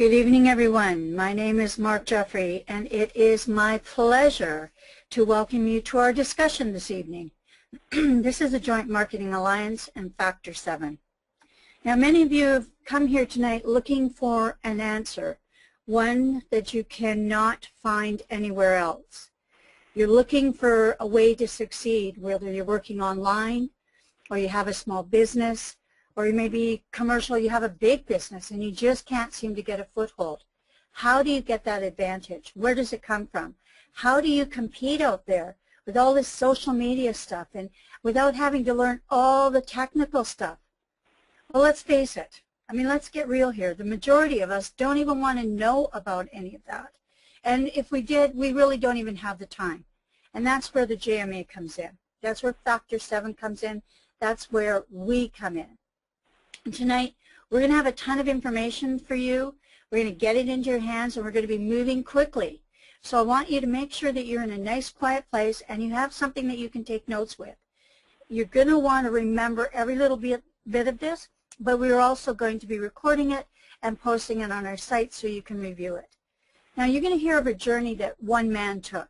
Good evening, everyone. My name is Mark Jeffrey, and it is my pleasure to welcome you to our discussion this evening. This is the Joint Marketing Alliance and Factor 7. Now, many of you have come here tonight looking for an answer, one that you cannot find anywhere else. You're looking for a way to succeed, whether you're working online or you have a small business, or you may be commercial, you have a big business and you just can't seem to get a foothold. How do you get that advantage? Where does it come from? How do you compete out there with all this social media stuff and without having to learn all the technical stuff? Well, let's face it. I mean, let's get real here. The majority of us don't even want to know about any of that. And if we did, we really don't even have the time. And that's where the JMA comes in. That's where Factor 7 comes in. That's where we come in. And tonight, we're going to have a ton of information for you. We're going to get it into your hands, and we're going to be moving quickly. So I want you to make sure that you're in a nice, quiet place, and you have something that you can take notes with. You're going to want to remember every little bit of this, but we're also going to be recording it and posting it on our site so you can review it. Now, you're going to hear of a journey that one man took.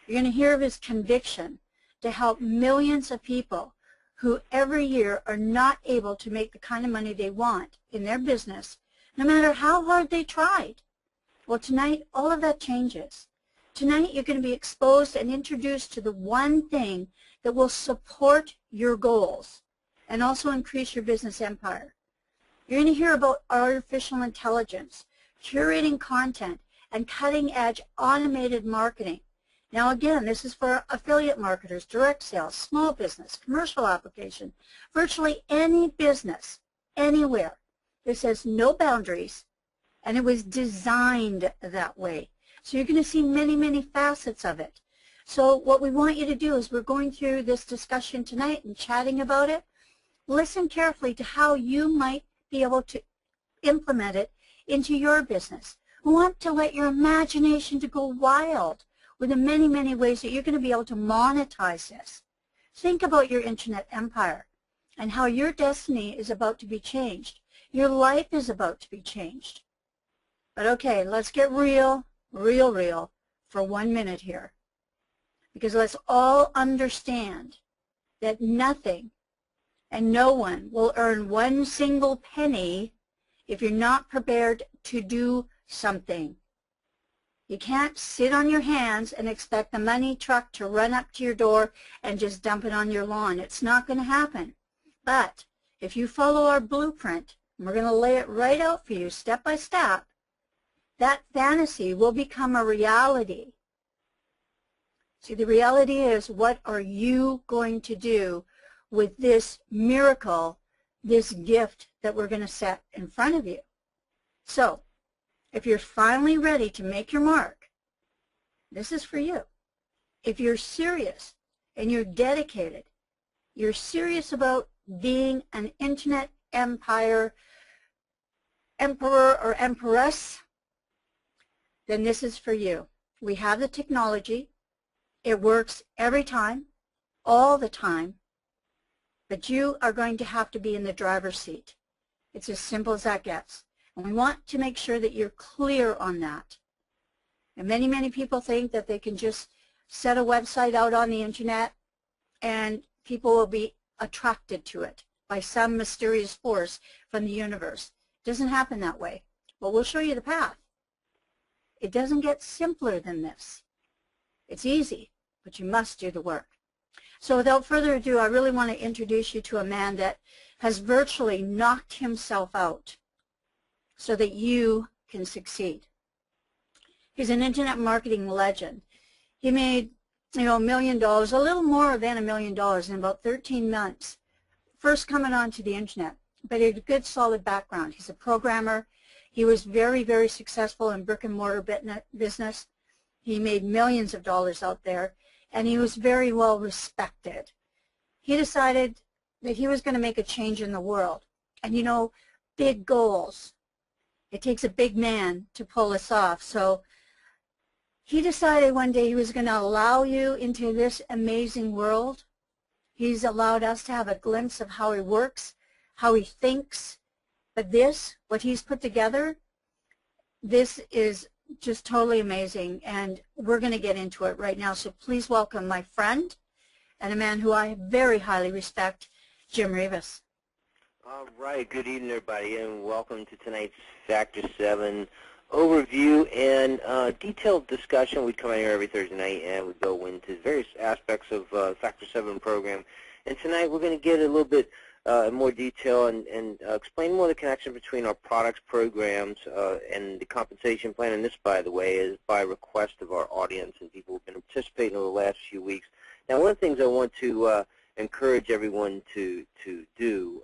You're going to hear of his conviction to help millions of people who every year are not able to make the kind of money they want in their business, no matter how hard they tried. Well, tonight, all of that changes. Tonight, you're going to be exposed and introduced to the one thing that will support your goals and also increase your business empire. You're going to hear about artificial intelligence, curating content, and cutting-edge automated marketing. Now again, this is for affiliate marketers, direct sales, small business, commercial application, virtually any business, anywhere. This has no boundaries, and it was designed that way. So you're going to see many, many facets of it. So what we want you to do is we're going through this discussion tonight and chatting about it. Listen carefully to how you might be able to implement it into your business. We want to let your imagination to go wild with the many, many ways that you're going to be able to monetize this. Think about your internet empire and how your destiny is about to be changed. Your life is about to be changed. But okay, let's get real for 1 minute here. Because let's all understand that nothing and no one will earn one single penny if you're not prepared to do something. You can't sit on your hands and expect the money truck to run up to your door and just dump it on your lawn. It's not going to happen. But if you follow our blueprint, and we're going to lay it right out for you step by step, that fantasy will become a reality. See, the reality is, what are you going to do with this miracle, this gift that we're going to set in front of you? So, if you're finally ready to make your mark, this is for you. If you're serious and you're dedicated, you're serious about being an internet empire, emperor or empress, then this is for you. We have the technology. It works every time, all the time, but you are going to have to be in the driver's seat. It's as simple as that gets. And we want to make sure that you're clear on that. And many, many people think that they can just set a website out on the internet and people will be attracted to it by some mysterious force from the universe. It doesn't happen that way. But we'll show you the path. It doesn't get simpler than this. It's easy, but you must do the work. So without further ado, I really want to introduce you to a man that has virtually knocked himself out so that you can succeed. He's an internet marketing legend. He made, $1 million, a little more than $1 million in about 13 months, first coming onto the internet. But he had a good, solid background. He's a programmer. He was very, very successful in brick and mortar business. He made millions of dollars out there, and he was very well respected. He decided that he was going to make a change in the world. And you know, big goals. It takes a big man to pull this off. So he decided one day he was going to allow you into this amazing world. He's allowed us to have a glimpse of how he works, how he thinks. But this, what he's put together, This is just totally amazing, and we're going to get into it right now. So please welcome my friend and a man who I very highly respect, Jim Rivas. All right. Good evening, everybody, and welcome to tonight's Factor 7 overview and detailed discussion. We come out here every Thursday night, and we go into various aspects of Factor 7 program. And tonight we're going to get a little bit more detail and explain more the connection between our products, programs, and the compensation plan. And this, by the way, is by request of our audience and people who have been participating over the last few weeks. Now, one of the things I want to encourage everyone to do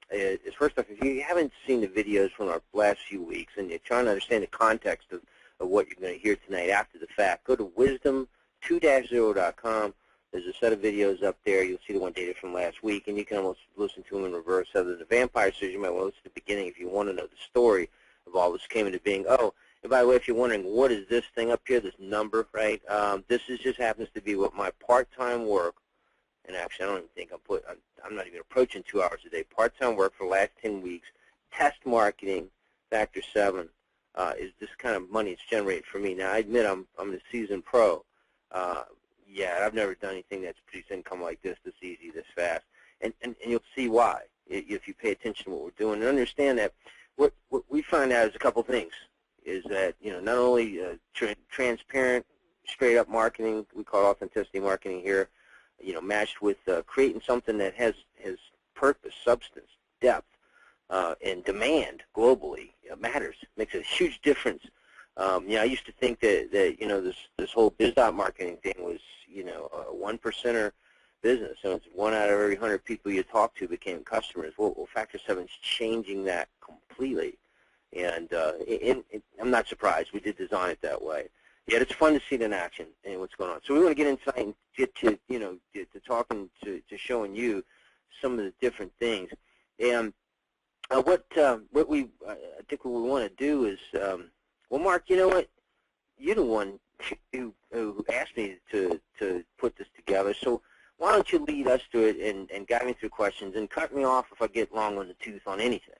is, first off, if you haven't seen the videos from our last few weeks and you're trying to understand the context of what you're going to hear tonight after the fact, go to wisdom2-0.com. There's a set of videos up there. You'll see the one dated from last week, and you can almost listen to them in reverse. Other than the vampire series, you might want to listen to the beginning if you want to know the story of all this came into being. Oh, and by the way, if you're wondering, what is this thing up here, this number, right? This just happens to be what my part-time work, and actually I don't even think I'm not even approaching 2 hours a day, part-time work for the last 10 weeks, test marketing, Factor 7, is this kind of money it's generated for me. Now, I admit I'm a seasoned pro. Yeah, I've never done anything that's produced income like this easy, this fast. And you'll see why if you pay attention to what we're doing and understand that what we find out is a couple things. Is that, not only transparent, straight-up marketing, we call it authenticity marketing here, matched with creating something that has purpose, substance, depth, and demand globally matters, makes a huge difference. I used to think that this whole biz.op marketing thing was, a 1%er business. So it's 1 out of every 100 people you talk to became customers. Well, Factor 7 is changing that completely. And I'm not surprised. We did design it that way. Yet it's fun to see it in action and what's going on. So we want to get inside and get to, to talking to showing you some of the different things. And what we I think what we want to do is, well, Mark, you know what? You're the one who asked me to put this together. So why don't you lead us through it and guide me through questions and cut me off if I get long on the tooth on anything.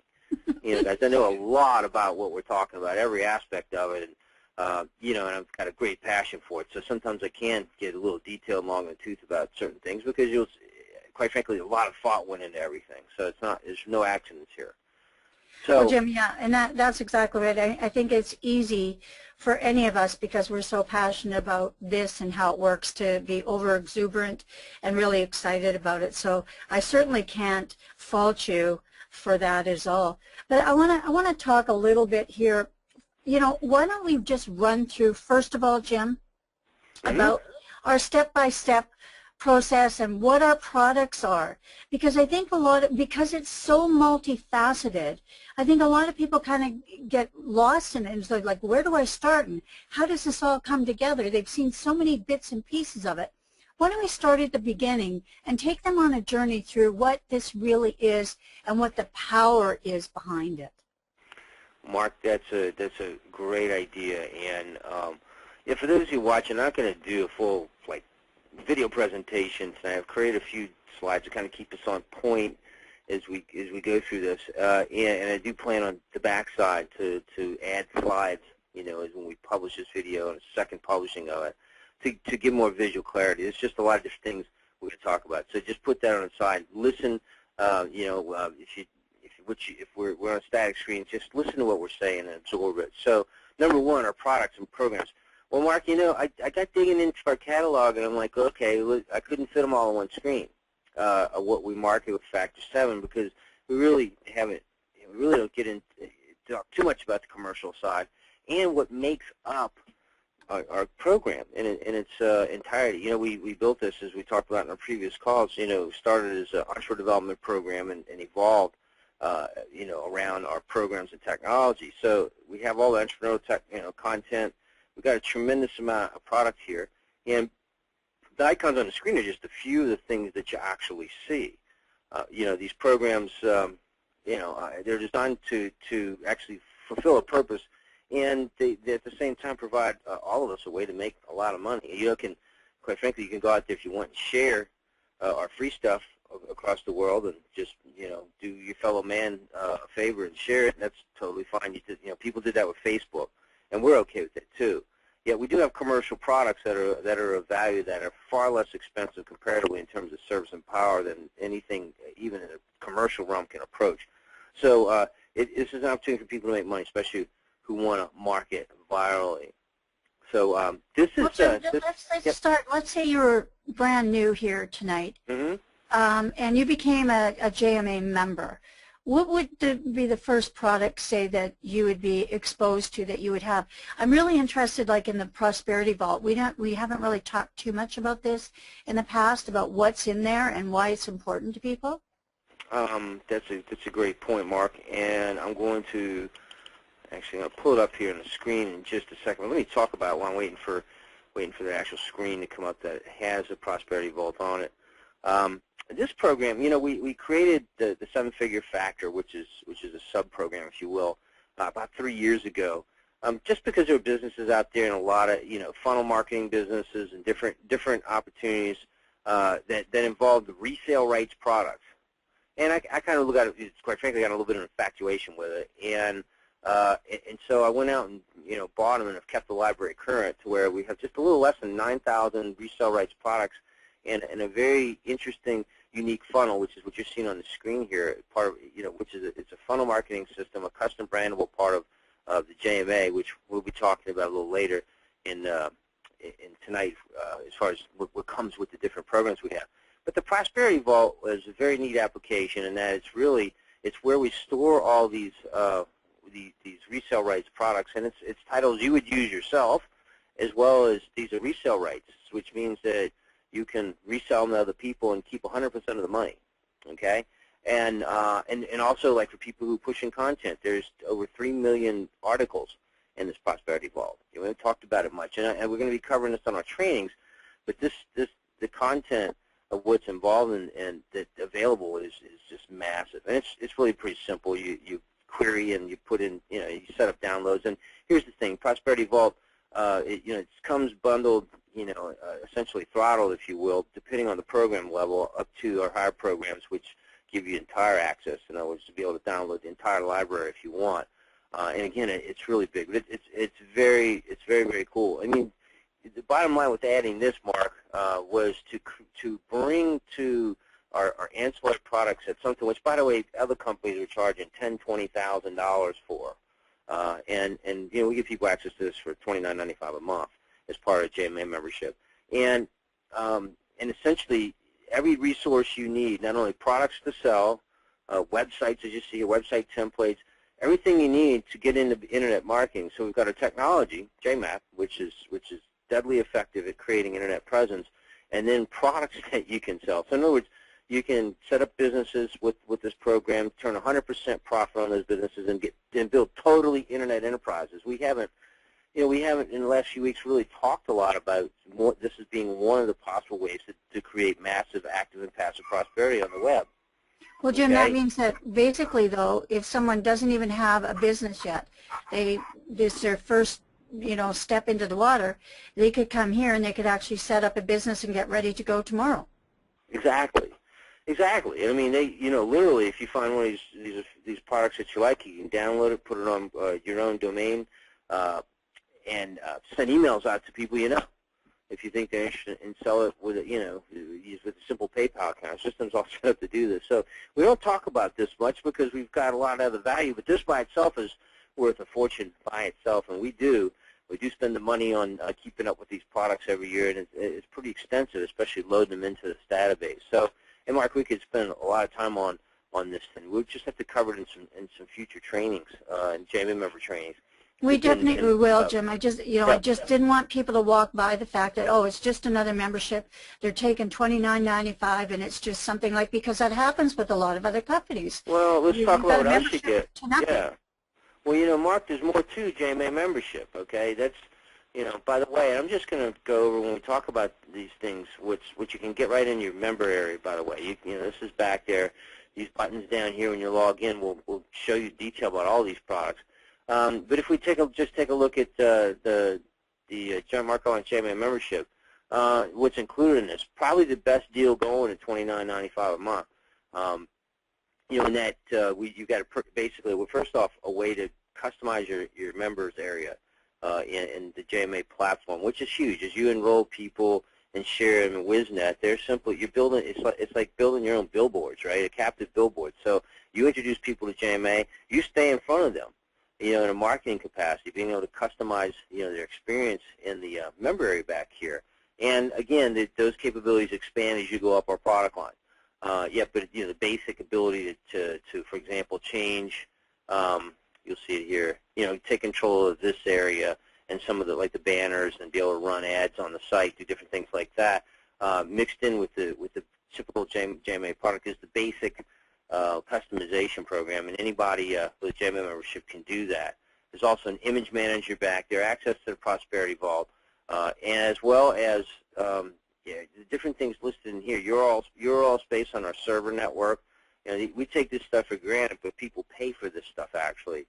Guys, I know a lot about what we're talking about, every aspect of it, and and I've got a great passion for it. So sometimes I can get a little detailed, long in the tooth about certain things because quite frankly, a lot of thought went into everything. So there's no accidents here. So, well, Jim, yeah, and that's exactly right. I think it's easy for any of us because we're so passionate about this and how it works to be over exuberant and really excited about it. So I certainly can't fault you for that is all. But I want to talk a little bit here. Why don't we just run through, first of all, Jim, about our step-by-step process and what our products are, because I think because it's so multifaceted, I think a lot of people kind of get lost in it and it's like, where do I start and how does this all come together? They've seen so many bits and pieces of it. Why don't we start at the beginning and take them on a journey through what this really is and what the power is behind it? Mark, that's a great idea, and for those of you watching, I'm not going to do a full video presentation tonight. I've created a few slides to kind of keep us on point as we go through this, and I do plan on the backside to add slides, as when we publish this video and a second publishing of it, to give more visual clarity. It's just a lot of different things we could talk about. So just put that on the side. Listen, if we're on a static screen, just listen to what we're saying and absorb it. So number one, our products and programs. Well, Mark, I got digging into our catalog, and I'm like, okay, I couldn't fit them all on one screen, of what we market with Factor 7, because we really don't get into talk too much about the commercial side and what makes up our program in its entirety. We built this, as we talked about in our previous calls, started as an entrepreneur development program and evolved, around our programs and technology. So we have all the entrepreneurial content. We've got a tremendous amount of product here, and the icons on the screen are just a few of the things that you actually see. These programs, they're designed to actually fulfill a purpose, and they at the same time provide all of us a way to make a lot of money. Quite frankly, you can go out there if you want and share our free stuff across the world and just, do your fellow man a favor and share it, and that's totally fine. People did that with Facebook, and we're okay with it too. Yet we do have commercial products that are of value that are far less expensive comparatively in terms of service and power than anything even in a commercial realm can approach. So this is an opportunity for people to make money, especially who want to market virally. So this is let's start. Let's say you're brand new here tonight, and you became a JMA member. What would be the first product, say, that you would be exposed to, that you would have? I'm really interested, like in the Prosperity Vault. We haven't really talked too much about this in the past, about what's in there and why it's important to people. That's a great point, Mark. And I'm going to pull it up here on the screen in just a second. Let me talk about it while I'm waiting for the actual screen to come up that has a Prosperity Vault on it. This program, we created the seven-figure factor, which is a sub-program, if you will, about 3 years ago, just because there are businesses out there and a lot of, funnel marketing businesses and different opportunities that involve the resale rights products. And I kind of look at it, quite frankly, I got a little bit of infatuation with it. And so I went out and, bought them and have kept the library current to where we have just a little less than 9,000 resale rights products and a very interesting, unique funnel, which is what you're seeing on the screen here. Part of, which is it's a funnel marketing system, a custom brandable part of the JMA, which we'll be talking about a little later in tonight, as far as what comes with the different programs we have. But the Prosperity Vault is a very neat application, in that it's where we store all these resale rights products, and it's titles you would use yourself, as well as these are resale rights, which means that you can resell them to other people and keep 100% of the money, okay? And also, like, for people who push in content, there's over 3 million articles in this Prosperity Vault. We haven't talked about it much, and we're going to be covering this on our trainings, but the content of what's involved and that's available is just massive, and it's really pretty simple. You query and you put in, you set up downloads, and here's the thing: Prosperity Vault, it comes bundled, essentially throttled, if you will, depending on the program level, up to our higher programs, which give you entire access. In other words, to be able to download the entire library if you want. And again, it's really big, but it's very, very cool. I mean, the bottom line with adding this, Mark, was to bring to our ancillary products at something which, by the way, other companies are charging $10,000, $20,000 for, and we give people access to this for $29.95 a month as part of JMA membership, and essentially every resource you need, not only products to sell, websites, as you see, website templates, everything you need to get into internet marketing. So we've got a technology, JMAP, which is deadly effective at creating internet presence, and then products that you can sell. So in other words, you can set up businesses with this program, turn 100% profit on those businesses, and build totally internet enterprises. We haven't in the last few weeks really talked a lot about this as being one of the possible ways to create massive active and passive prosperity on the web. Well, Jim, that means that basically, though, if someone doesn't even have a business yet, this is their first step into the water, they could come here and they could actually set up a business and get ready to go tomorrow. Exactly. I mean, literally, if you find one of these products that you like, you can download it, put it on your own domain, and send emails out to people you know. If you think they're interested, and sell it with with a simple PayPal account. Our system's all set up to do this. So we don't talk about this much because we've got a lot of other value, but this by itself is worth a fortune by itself, and we do spend the money on keeping up with these products every year, and it's pretty extensive, especially loading them into this database. So, and Mark, we could spend a lot of time on this thing. We'll just have to cover it in some future trainings, and JMA member trainings. We definitely will, Jim. I just didn't want people to walk by the fact that, oh, it's just another membership. They're taking $29.95, and it's just something like, because that happens with a lot of other companies. Well, let's talk about what else you get. Yeah. Well, Mark, there's more to JMA membership, okay? That's, by the way, I'm just going to go over when we talk about these things, which you can get right in your member area, by the way. This is back there. These buttons down here when you log in will show you detail about all these products. But if we just take a look at the John Marco and JMA membership, what's included in this. Probably the best deal going at $29.95 a month. You know, in that you've got basically, well, first off, a way to customize your members area in the JMAP platform, which is huge. As you enroll people and share them in WizNet, they're simply, you're building, it's like building your own billboards, right? A captive billboard. So you introduce people to JMA, you stay in front of them, you know, in a marketing capacity, being able to customize, you know, their experience in the member area back here. And again, those capabilities expand as you go up our product line. Yeah, but you know, the basic ability to for example, change. You'll see it here. You know, take control of this area and some of the like the banners and be able to run ads on the site, do different things like that. Mixed in with the typical JMA product is the basic customization program, and anybody with a JMA membership can do that. There's also an image manager back there, access to the Prosperity Vault, and as well as yeah, the different things listed in here. URL space on our server network. You know, we take this stuff for granted, but people pay for this stuff actually.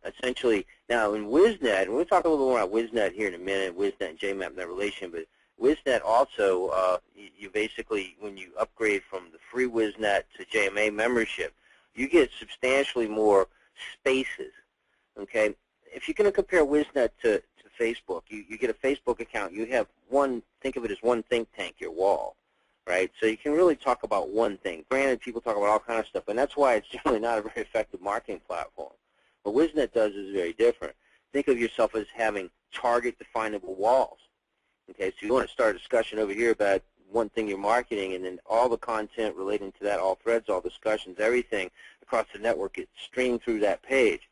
Essentially, now in WizNet, and we'll talk a little more about WizNet here in a minute, WizNet and JMAP and that relation, but WizNet also, you basically, when you upgrade from the free WizNet to JMA membership, you get substantially more spaces, okay? If you're going to compare WizNet to Facebook, you get a Facebook account, you have one, think of it as one think tank, your wall, right? So you can really talk about one thing. Granted, people talk about all kinds of stuff, and that's why it's generally not a very effective marketing platform. What WizNet does is very different. Think of yourself as having target definable walls. Okay, so you want to start a discussion over here about one thing you're marketing, and then all the content relating to that, all threads, all discussions, everything across the network gets streamed through that page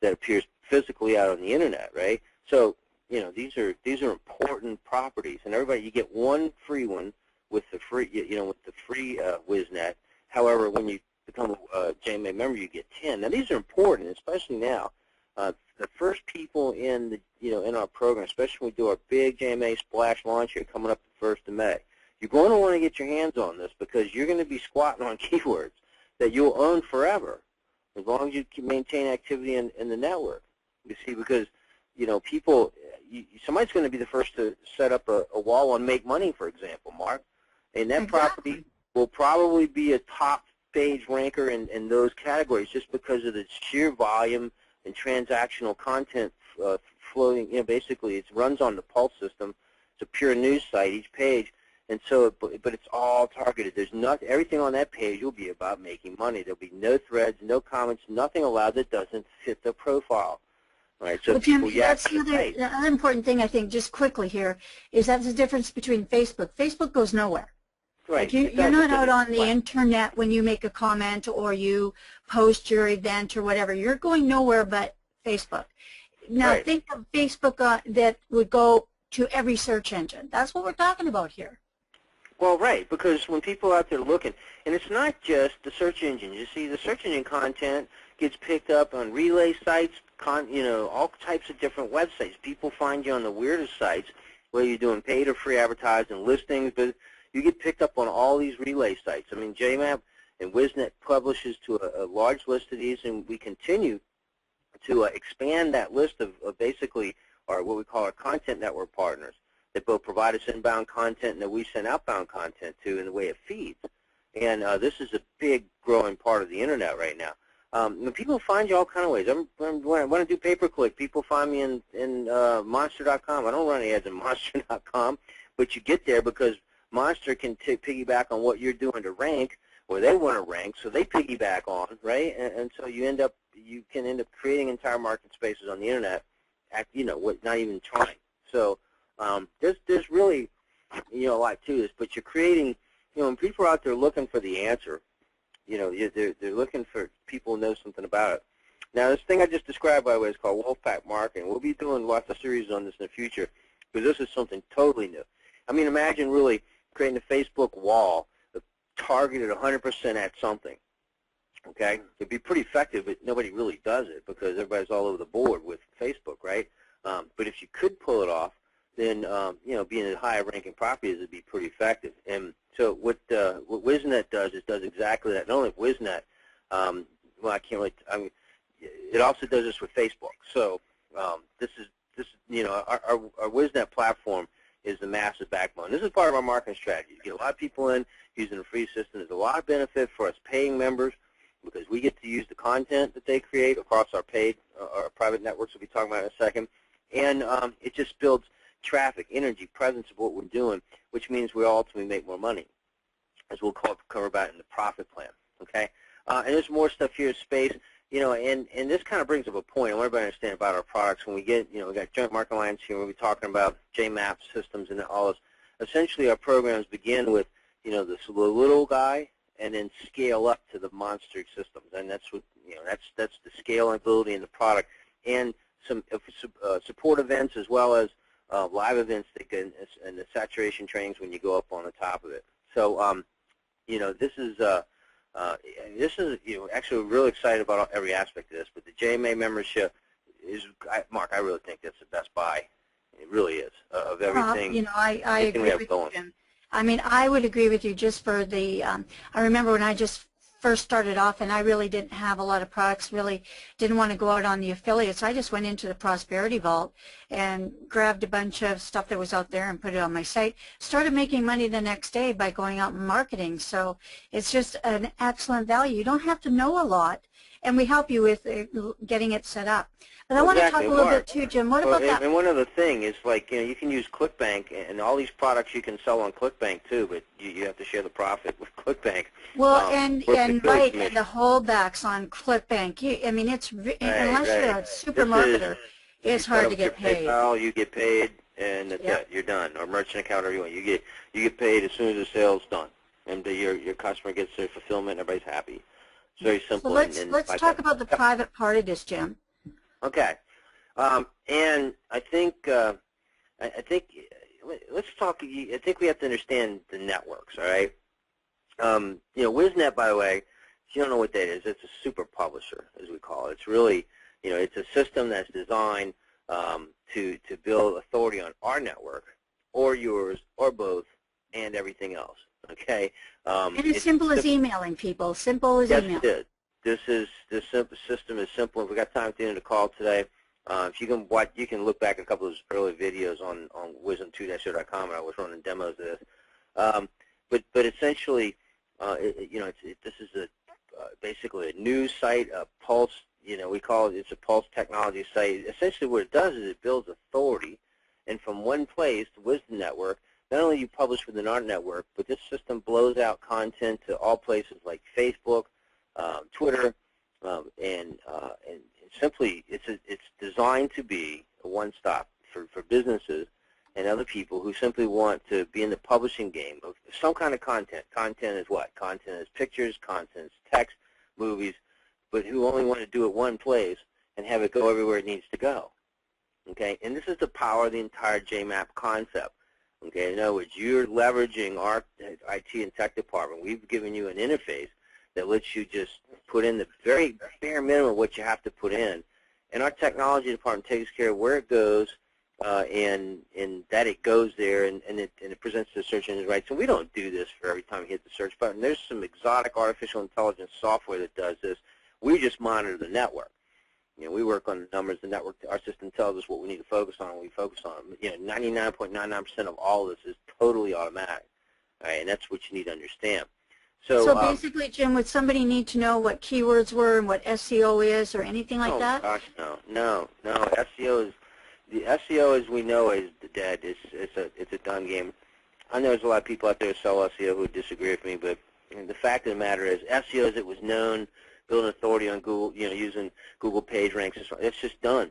that appears physically out on the internet, right? So, you know, these are important properties, and everybody, you get one free one with the free, you know, with the free WizNet. However, when you become a JMA member, you get 10. Now, these are important, especially now. The first people in the, you know, in our program, especially when we do our big JMA splash launch here coming up the 1st of May, you're going to want to get your hands on this because you're going to be squatting on keywords that you'll own forever as long as you can maintain activity in the network. You see, because, you know, people, somebody's going to be the first to set up a wall and make money, for example, Mark, and that property will probably be a top page ranker in those categories just because of the sheer volume and transactional content floating. You know, basically it runs on the Pulse system. It's a pure news site, each page, and so, but it's all targeted. There's not, everything on that page will be about making money. There'll be no threads, no comments, nothing allowed that doesn't fit the profile. All right, so well, Jim, that's the other important thing I think, just quickly here, is that's the difference between Facebook. Facebook goes nowhere. Right. Like you're not out on the internet when you make a comment or you post your event or whatever. You're going nowhere but Facebook. Now think of Facebook that would go to every search engine. That's what we're talking about here. Well, right, because when people are out there looking, and it's not just the search engines. You see, the search engine content gets picked up on relay sites, you know, all types of different websites. People find you on the weirdest sites where you're doing paid or free advertising listings, but you get picked up on all these relay sites. I mean, JMAP and WizNet publishes to a large list of these, and we continue to expand that list of basically our what we call our content network partners that both provide us inbound content and that we send outbound content to in the way of feeds. And this is a big growing part of the internet right now. People find you all kind of ways. When I want to do pay-per-click, people find me in Monster.com. I don't run any ads in Monster.com, but you get there because Monster can piggyback on what you're doing to rank, or they want to rank, so they piggyback on, right? And so you can end up creating entire market spaces on the internet, you know, not even trying. So there's really, you know, a lot to this, but you're creating, you know, when people are out there looking for the answer, you know, they're looking for people who know something about it. Now, this thing I just described, by the way, is called Wolfpack Marketing. We'll be doing lots of series on this in the future because this is something totally new. I mean, imagine really creating a Facebook wall targeted 100% at something. Okay, it'd be pretty effective, but nobody really does it because everybody's all over the board with Facebook, right? But if you could pull it off, then you know, being a higher ranking properties would be pretty effective. And so what WizNet does is does exactly that. Not only WizNet, well, I can't really. I mean, it also does this with Facebook. So this is you know, our WizNet platform is the massive backbone. This is part of our marketing strategy. You get a lot of people in using a free system. There's a lot of benefit for us paying members because we get to use the content that they create across our paid, our private networks we'll be talking about in a second. And it just builds traffic, energy, presence of what we're doing, which means we ultimately make more money, as we'll cover about in the profit plan. Okay, and there's more stuff here in space, and this kind of brings up a point. I want everybody to understand about our products. When we get, we got Joint Market Alliance here. We'll be talking about JMAP systems and all this. Essentially, our programs begin with, the little guy, and then scale up to the monster systems, and that's what, that's the scalability in the product, and some support events as well as live events that can, and the saturation trainings when you go up on the top of it. So, this is actually we're really excited about every aspect of this. But the JMA membership is, Mark, I really think that's the best buy. It really is of everything. I agree with you, Jim. I mean, I would agree with you just for the. I remember when I just first started off, and I really didn't have a lot of products, really didn't want to go out on the affiliates. I just went into the Prosperity Vault and grabbed a bunch of stuff that was out there and put it on my site. Started making money the next day by going out and marketing. So it's just an excellent value. You don't have to know a lot, and we help you with getting it set up. But I want to talk a little bit too, Jim. What about that? And one other thing is, like, you can use ClickBank, and all these products you can sell on ClickBank too, but you have to share the profit with ClickBank. Well, and right, and the holdbacks on ClickBank. I mean, it's unless you're a super marketer, it's hard to get paid. PayPal, you get paid, and that's it. You're done. Or merchant account, or you want. You get paid as soon as the sale's done, and your customer gets their fulfillment. And everybody's happy. It's very simple. So let's talk about the private part of this, Jim. Okay, and I think let's talk. I think we have to understand the networks. All right. WizNet, by the way, if you don't know what that is, it's a super publisher, as we call it. It's really, it's a system that's designed to build authority on our network, or yours, or both, and everything else. Okay. And it's simple as emailing people. Simple as email. Yes, it is. This system is simple. If we got time at the end of the call today, if you can watch, you can look back at a couple of those early videos on wisdom2-0.com, and I was running demos of this. But essentially, this is basically a news site, a Pulse. We call it. It's a Pulse technology site. Essentially, what it does is it builds authority, and from one place, the Wisdom Network. Not only you publish within our network, but this system blows out content to all places like Facebook, Twitter, and simply it's designed to be a one-stop for businesses and other people who simply want to be in the publishing game of some kind of content. Content is what? Content is pictures, content is text, movies, but who only want to do it one place and have it go everywhere it needs to go. Okay, and this is the power of the entire JMAP concept. Okay, in other words, you're leveraging our IT and tech department. We've given you an interface that lets you just put in the very bare minimum of what you have to put in. And our technology department takes care of where it goes and that it goes there and it presents to the search engine, right? So we don't do this for every time you hit the search button. There's some exotic artificial intelligence software that does this. We just monitor the network. We work on the numbers. The network, our system tells us what we need to focus on, and we focus on them. 99.99% of all of this is totally automatic, right? And that's what you need to understand. So basically, Jim, would somebody need to know what keywords were and what SEO is or anything like that? Oh, gosh, no. SEO is, the SEO as we know is dead. It's a done game. I know there's a lot of people out there who sell SEO who disagree with me, but the fact of the matter is SEO as it was known, building authority on Google, using Google page ranks, it's just done.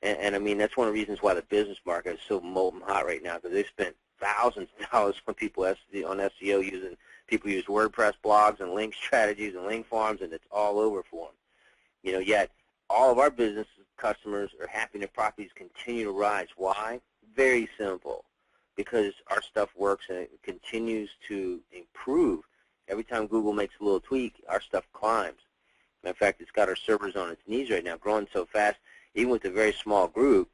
And I mean, that's one of the reasons why the business market is so molten hot right now, because they spent thousands of dollars on people on SEO using, people use WordPress blogs and link strategies and link farms, and it's all over for them. Yet all of our business customers are happy their properties continue to rise. Why? Very simple. Because our stuff works and it continues to improve. Every time Google makes a little tweak, our stuff climbs. In fact, it's got our servers on its knees right now, growing so fast, even with a very small group,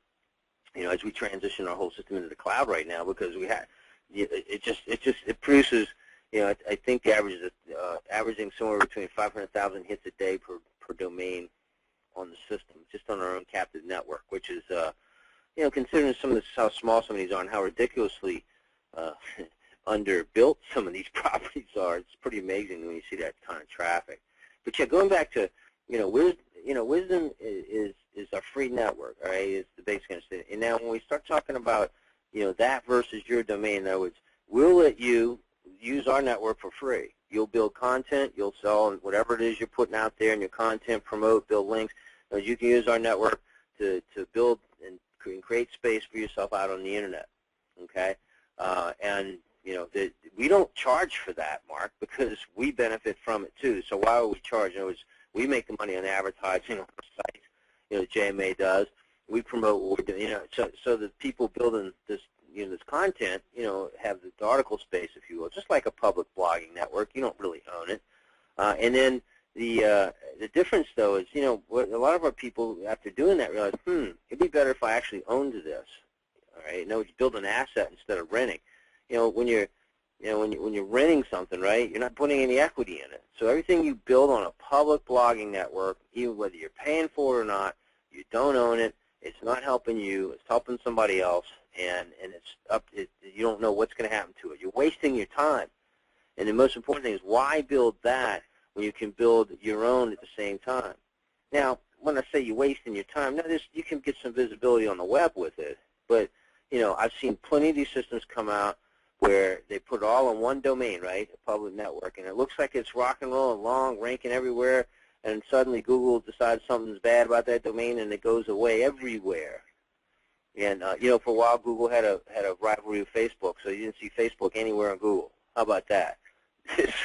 as we transition our whole system into the cloud right now, because we have, it produces, I think the average is averaging somewhere between 500,000 hits a day per domain on the system, just on our own captive network, which is, considering some of this, how small some of these are and how ridiculously underbuilt some of these properties are, it's pretty amazing when you see that kind of traffic. But yeah, going back to, Wisdom is our free network, all right? It's the basic understanding. And now when we start talking about, that versus your domain, in other words, we'll let you use our network for free. You'll build content, you'll sell whatever it is you're putting out there in your content, promote, build links. You can use our network to build and create space for yourself out on the internet, okay? And we don't charge for that, Mark, because we benefit from it too. So why would we charge? In other words, we make the money on advertising on our site. JMA does. We promote what we're doing. So the people building this, this content, have the article space, if you will, just like a public blogging network. You don't really own it. And then the difference, though, is what a lot of our people, after doing that, realize, it'd be better if I actually owned this. All right, you build an asset instead of renting. When you're when you're renting something, right, you're not putting any equity in it. So everything you build on a public blogging network, even whether you're paying for it or not, you don't own it. It's not helping you. It's helping somebody else, and you don't know what's going to happen to it. You're wasting your time. And the most important thing is, why build that when you can build your own at the same time? Now, when I say you're wasting your time, you can get some visibility on the web with it. But I've seen plenty of these systems come out where they put it all on one domain, right, a public network, and it looks like it's rock and roll and long, ranking everywhere, and suddenly Google decides something's bad about that domain, and it goes away everywhere. And for a while, Google had a rivalry with Facebook, so you didn't see Facebook anywhere on Google. How about that?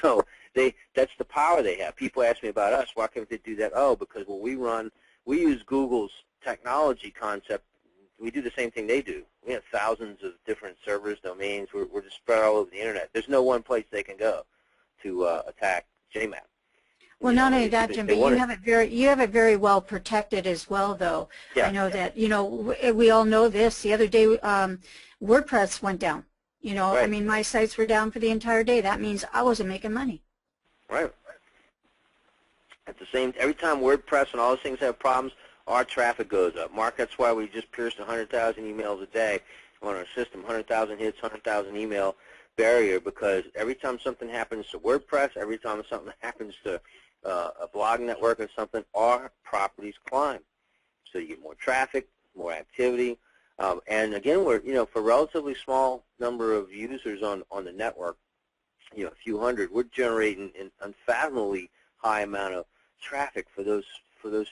So that's the power they have. People ask me about us. Why can't they do that? Oh, because what we run, we use Google's technology concept. We do the same thing they do. We have thousands of different servers, domains. We're just spread all over the internet. There's no one place they can go to attack JMAP. Well, not only that, Jim, but you have it very well protected as well, though. Yeah. I know that, we all know this. The other day, WordPress went down. Right. I mean, my sites were down for the entire day. That means I wasn't making money. Right. At the same, every time WordPress and all those things have problems, our traffic goes up. Mark, that's why we just pierced 100,000 emails a day on our system, 100,000 hits, 100,000 email barrier, because every time something happens to WordPress, every time something happens to a blog network or something, our properties climb. So you get more traffic, more activity. And again, we're, for a relatively small number of users on the network, a few hundred, we're generating an unfathomably high amount of traffic for those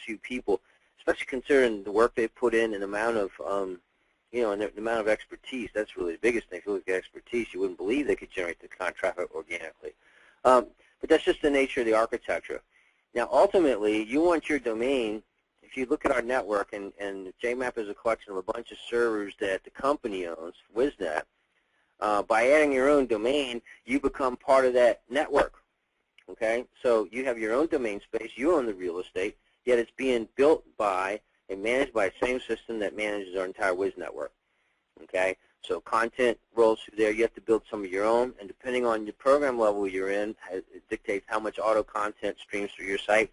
few people, especially considering the work they put in and the amount of, and the amount of expertise. That's really the biggest thing. If you look at expertise, you wouldn't believe they could generate the kind of traffic organically. But that's just the nature of the architecture. Now, ultimately, you want your domain. If you look at our network, and JMAP is a collection of a bunch of servers that the company owns, WizNet, by adding your own domain, you become part of that network. Okay? So you have your own domain space, you own the real estate, yet it's being built by and managed by the same system that manages our entire Wiz network. Okay? So content rolls through there. You have to build some of your own, and depending on the program level you're in, it dictates how much auto content streams through your site,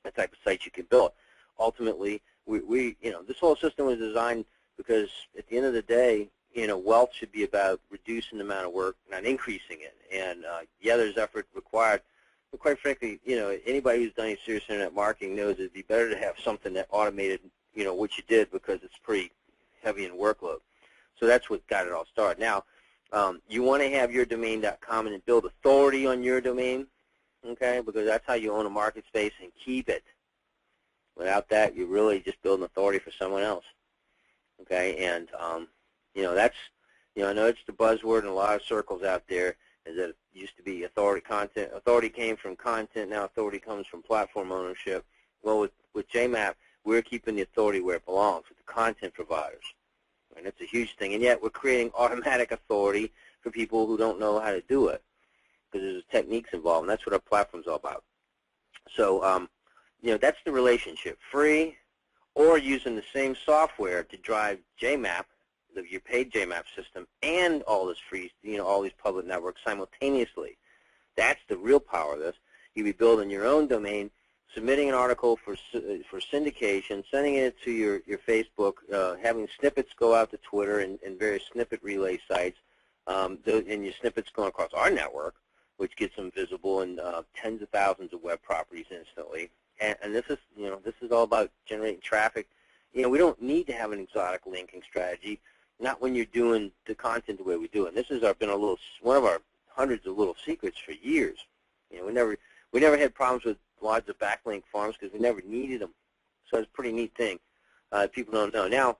the type of site you can build. Ultimately, this whole system was designed because at the end of the day, wealth should be about reducing the amount of work, not increasing it. And yeah, there's effort required. But quite frankly, anybody who's done any serious internet marketing knows it'd be better to have something that automated, what you did, because it's pretty heavy in workload. So that's what got it all started. Now, you want to have your domain.com and build authority on your domain, okay, because that's how you own a market space and keep it. Without that, you're really just building authority for someone else, okay? And, that's, I know it's the buzzword in a lot of circles out there, is that it used to be authority content. Authority came from content. Now authority comes from platform ownership. Well, with JMAP, we're keeping the authority where it belongs, with the content providers. And it's a huge thing. And yet we're creating automatic authority for people who don't know how to do it, because there's techniques involved, and that's what our platform's all about. So, that's the relationship. Free, or using the same software to drive JMAP, your paid JMAP system, and all this free, all these public networks simultaneously. That's the real power of this. You'll be building your own domain submitting an article for syndication, sending it to your Facebook, having snippets go out to Twitter and various snippet relay sites, and your snippets going across our network, which gets them visible in tens of thousands of web properties instantly. And this is, this is all about generating traffic. We don't need to have an exotic linking strategy, not when you're doing the content the way we do it. And this has been one of our hundreds of little secrets for years. We never had problems with lots of backlink farms because we never needed them. So it's a pretty neat thing. People don't know. Now,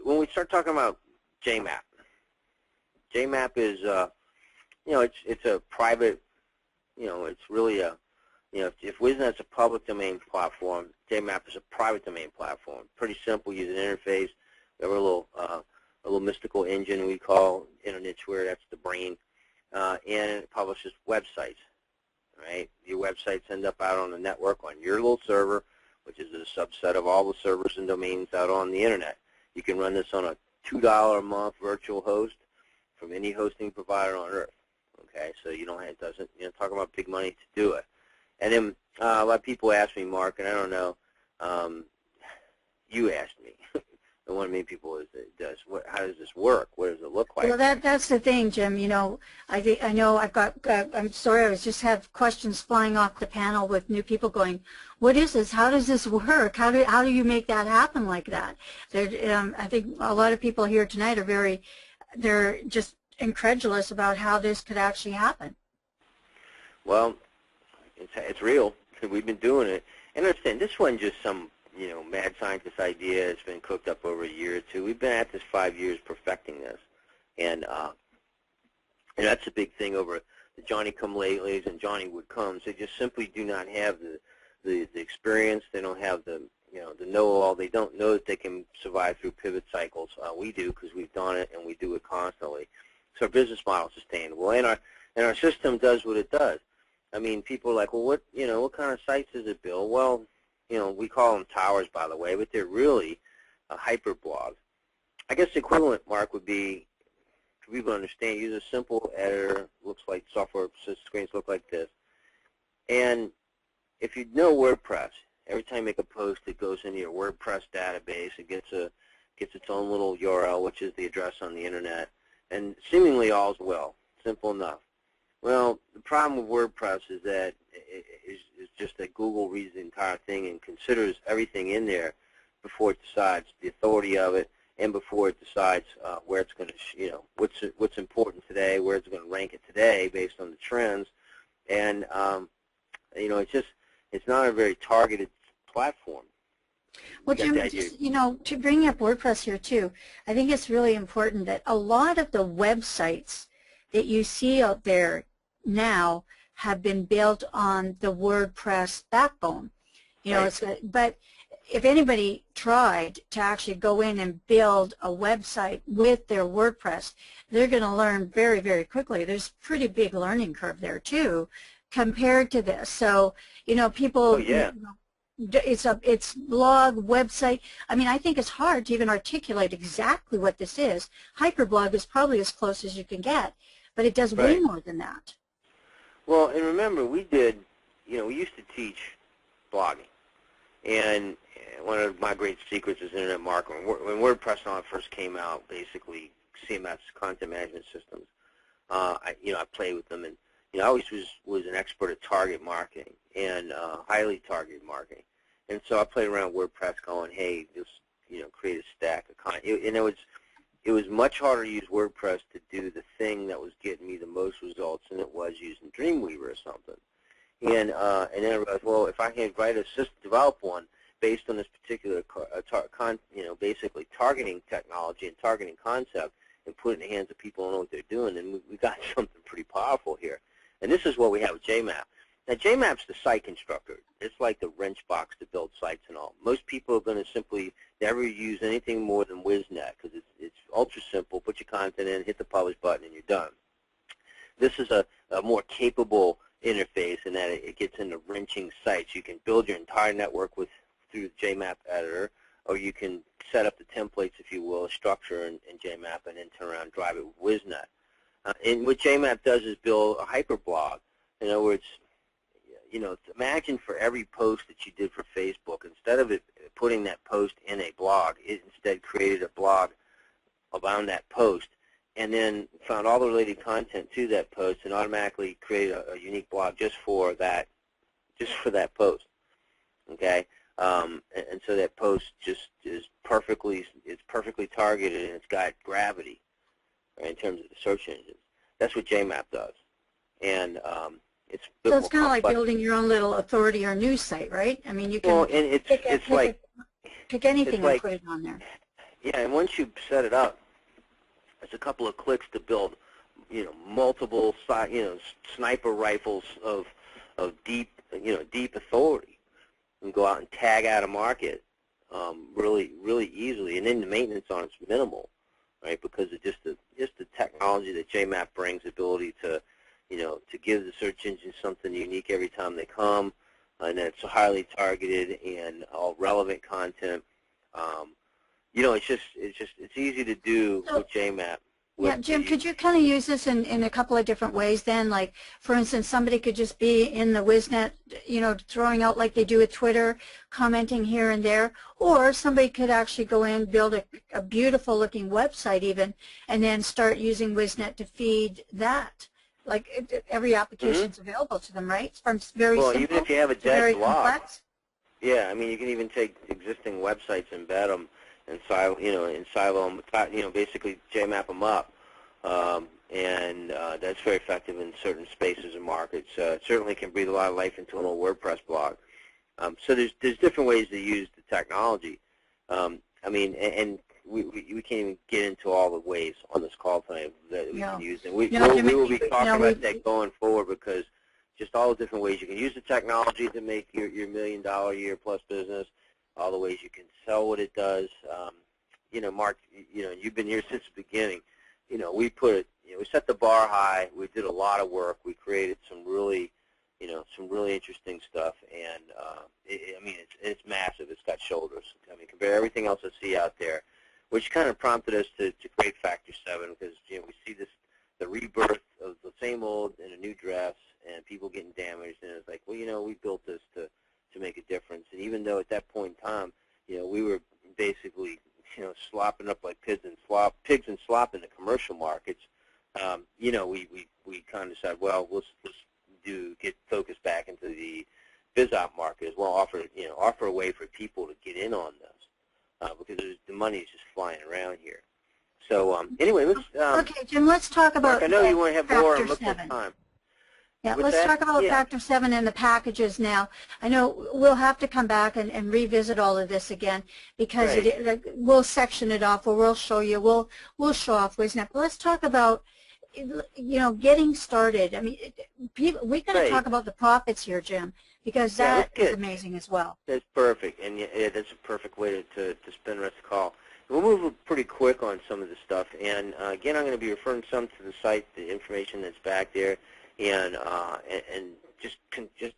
when we start talking about JMAP, JMAP is, it's a private, it's really a, if WizNet's a public domain platform, JMAP is a private domain platform. Pretty simple user interface. We have a little mystical engine we call InternetWare, that's the brain, and it publishes websites. Right? Your websites end up out on the network on your little server, which is a subset of all the servers and domains out on the internet. You can run this on a $2 a month virtual host from any hosting provider on earth. Okay, so talk about big money to do it. And then a lot of people ask me, Mark, and I don't know, you asked me. And one of many people how does this work? What does it look like? Well, that's the thing, Jim. I know I've got. I'm sorry, I just have questions flying off the panel with new people going, "What is this? How does this work? How do you make that happen like that?" I think a lot of people here tonight they're just incredulous about how this could actually happen. Well, it's real. We've been doing it, and understand this wasn't just some mad scientist idea. It's been cooked up over a year or two. We've been at this 5 years perfecting this, and that's a big thing over the Johnny-come-latelys and Johnny-would-comes. They just simply do not have the experience. They don't have the the know-all. They don't know that they can survive through pivot cycles. We do because we've done it and we do it constantly. So our business model is sustainable, and our system does what it does. I mean, people are like, well, what kind of sites does it build? Well, we call them towers, by the way, but they're really hyperblogs. I guess the equivalent, Mark, would be, for people to understand, use a simple editor, looks like software screens look like this. And if you know WordPress, every time you make a post, it goes into your WordPress database. It gets its own little URL, which is the address on the internet, and seemingly all's well, simple enough. Well, the problem with WordPress is that it's just that Google reads the entire thing and considers everything in there before it decides the authority of it, and before it decides where it's going to, what's important today, where it's going to rank it today based on the trends, and it's not a very targeted platform. Well, Jim, to bring up WordPress here too, I think it's really important that a lot of the websites that you see out there now have been built on the WordPress backbone. But if anybody tried to actually go in and build a website with their WordPress, they're going to learn very, very quickly. There's a pretty big learning curve there too compared to this. So, people, oh, yeah. It's blog, website. I mean, I think it's hard to even articulate exactly what this is. Hyperblog is probably as close as you can get, but it does way more than that. Well, and remember, we used to teach blogging, and one of my great secrets is internet marketing. When WordPress first came out, basically CMS, content management systems, I played with them, and I always was an expert at target marketing and highly targeted marketing, and so I played around WordPress, going, hey, just create a stack of content, and it was much harder to use WordPress to do the thing that was getting me the most results than it was using Dreamweaver or something. And then I realized, well, if I can write a system, develop one based on this particular, basically targeting technology and targeting concept, and put it in the hands of people who know what they're doing, then we got something pretty powerful here. And this is what we have with JMAP. Now, JMAP's the site constructor. It's like the wrench box to build sites and all. Most people are going to simply never use anything more than WizNet because it's ultra simple. Put your content in, hit the publish button, and you're done. This is a more capable interface in that it gets into wrenching sites. You can build your entire network through the JMAP editor, or you can set up the templates, if you will, a structure in JMAP, and then turn around and drive it with WizNet. And what JMAP does is build a hyperblog. In other words, imagine for every post that you did for Facebook, instead of putting that post in a blog, it instead created a blog around that post, and then found all the related content to that post, and automatically created a unique blog just for that post. Okay, and so that post just is perfectly targeted, and it's got gravity, right, in terms of the search engines. That's what JMAP does, and it's a bit So it's kind of like complex. building your own little authority or news site, right? I mean, you can and pick anything and put it on there. Yeah, and once you set it up, it's a couple of clicks to build, multiple, sniper rifles of deep, deep authority, and go out and tag out a market really easily. And then the maintenance on it's minimal, right? Because of just the technology that JMAP brings, the ability to, to give the search engine something unique every time they come, and it's highly targeted and all relevant content. It's easy to do with JMAP. Yeah, Jim, could you kind of use this in a couple of different ways then? Like, for instance, somebody could just be in the WizNet, throwing out like they do with Twitter, commenting here and there, or somebody could actually go in, build a beautiful looking website even, and then start using WizNet to feed that. Like every application's available to them, right? From very simple even if you have a to dead very blog. complex. Yeah, I mean, you can even take existing websites, embed them, and silo them, basically JMAP them up, and that's very effective in certain spaces and markets. It certainly can breathe a lot of life into an old WordPress blog. So there's different ways to use the technology. I mean, and we can't even get into all the ways on this call tonight that we can use, and we will be talking about that going forward, because just all the different ways you can use the technology to make your $1 million a year plus business, all the ways you can sell what it does. Mark, you've been here since the beginning. We set the bar high. We did a lot of work. We created some really interesting stuff, and it's massive. It's got shoulders. I mean, compare everything else I see out there, which kind of prompted us to create Factor 7, because we see the rebirth of the same old in a new dress, and people getting damaged, and it's like, well, we built this to make a difference. And even though at that point in time, we were basically, slopping up like pigs and slop in the commercial markets, we kind of decided, well, let's get focused back into the BizOp market as well, offer a way for people to get in on this, because the money is just flying around here. So anyway, let's. Okay, Jim, let's talk about. Mark, I know you want to have more. Factor Look at 7. time. Yeah, let's talk about Factor 7 and the packages now. I know we'll have to come back and revisit all of this again, because we'll section it off, or we'll show you, we'll show off WizNet. But let's talk about, getting started. I mean, we're going to talk about the profits here, Jim, because that is amazing as well. That's perfect, and that's a perfect way to spend the rest of the call. We'll move pretty quick on some of this stuff, and again, I'm going to be referring some to the site, the information that's back there, and just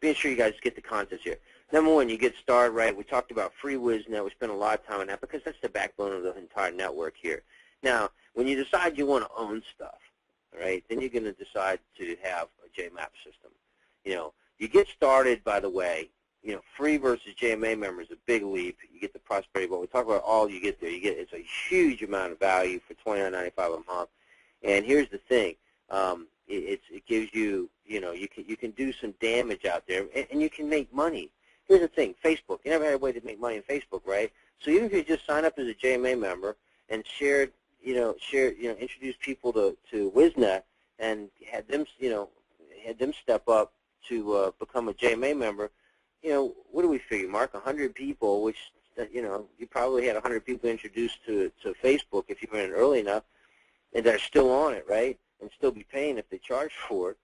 being sure you guys get the concepts here. Number one, you get started right. We talked about free WizNet. We spent a lot of time on that because that's the backbone of the entire network here. Now, when you decide you want to own stuff, right, then you're going to decide to have a JMAP system. You get started, by the way, free versus JMA member is a big leap. You get the prosperity, but we talk about all you get there. It's a huge amount of value for $29.95 a month. And here's the thing. It gives you, you can do some damage out there, and you can make money. Here's the thing, Facebook. You never had a way to make money in Facebook, right? So even if you just sign up as a JMA member and introduce people to WizNet and had them step up to become a JMA member, what do we figure, Mark? 100 people, which you probably had 100 people introduced to Facebook if you went in early enough, and that are still on it, right? And still be paying if they charge for it.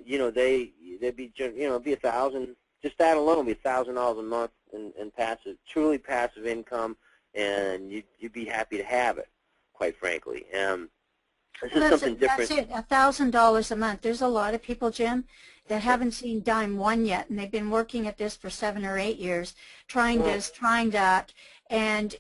They'd be, it'd be 1,000. Just that alone would be $1,000 a month in passive, truly passive income, and you'd be happy to have it, quite frankly. This is something different. That's it, $1,000 a month. There's a lot of people, Jim, that haven't seen dime one yet, and they've been working at this for 7 or 8 years, trying this, trying that, and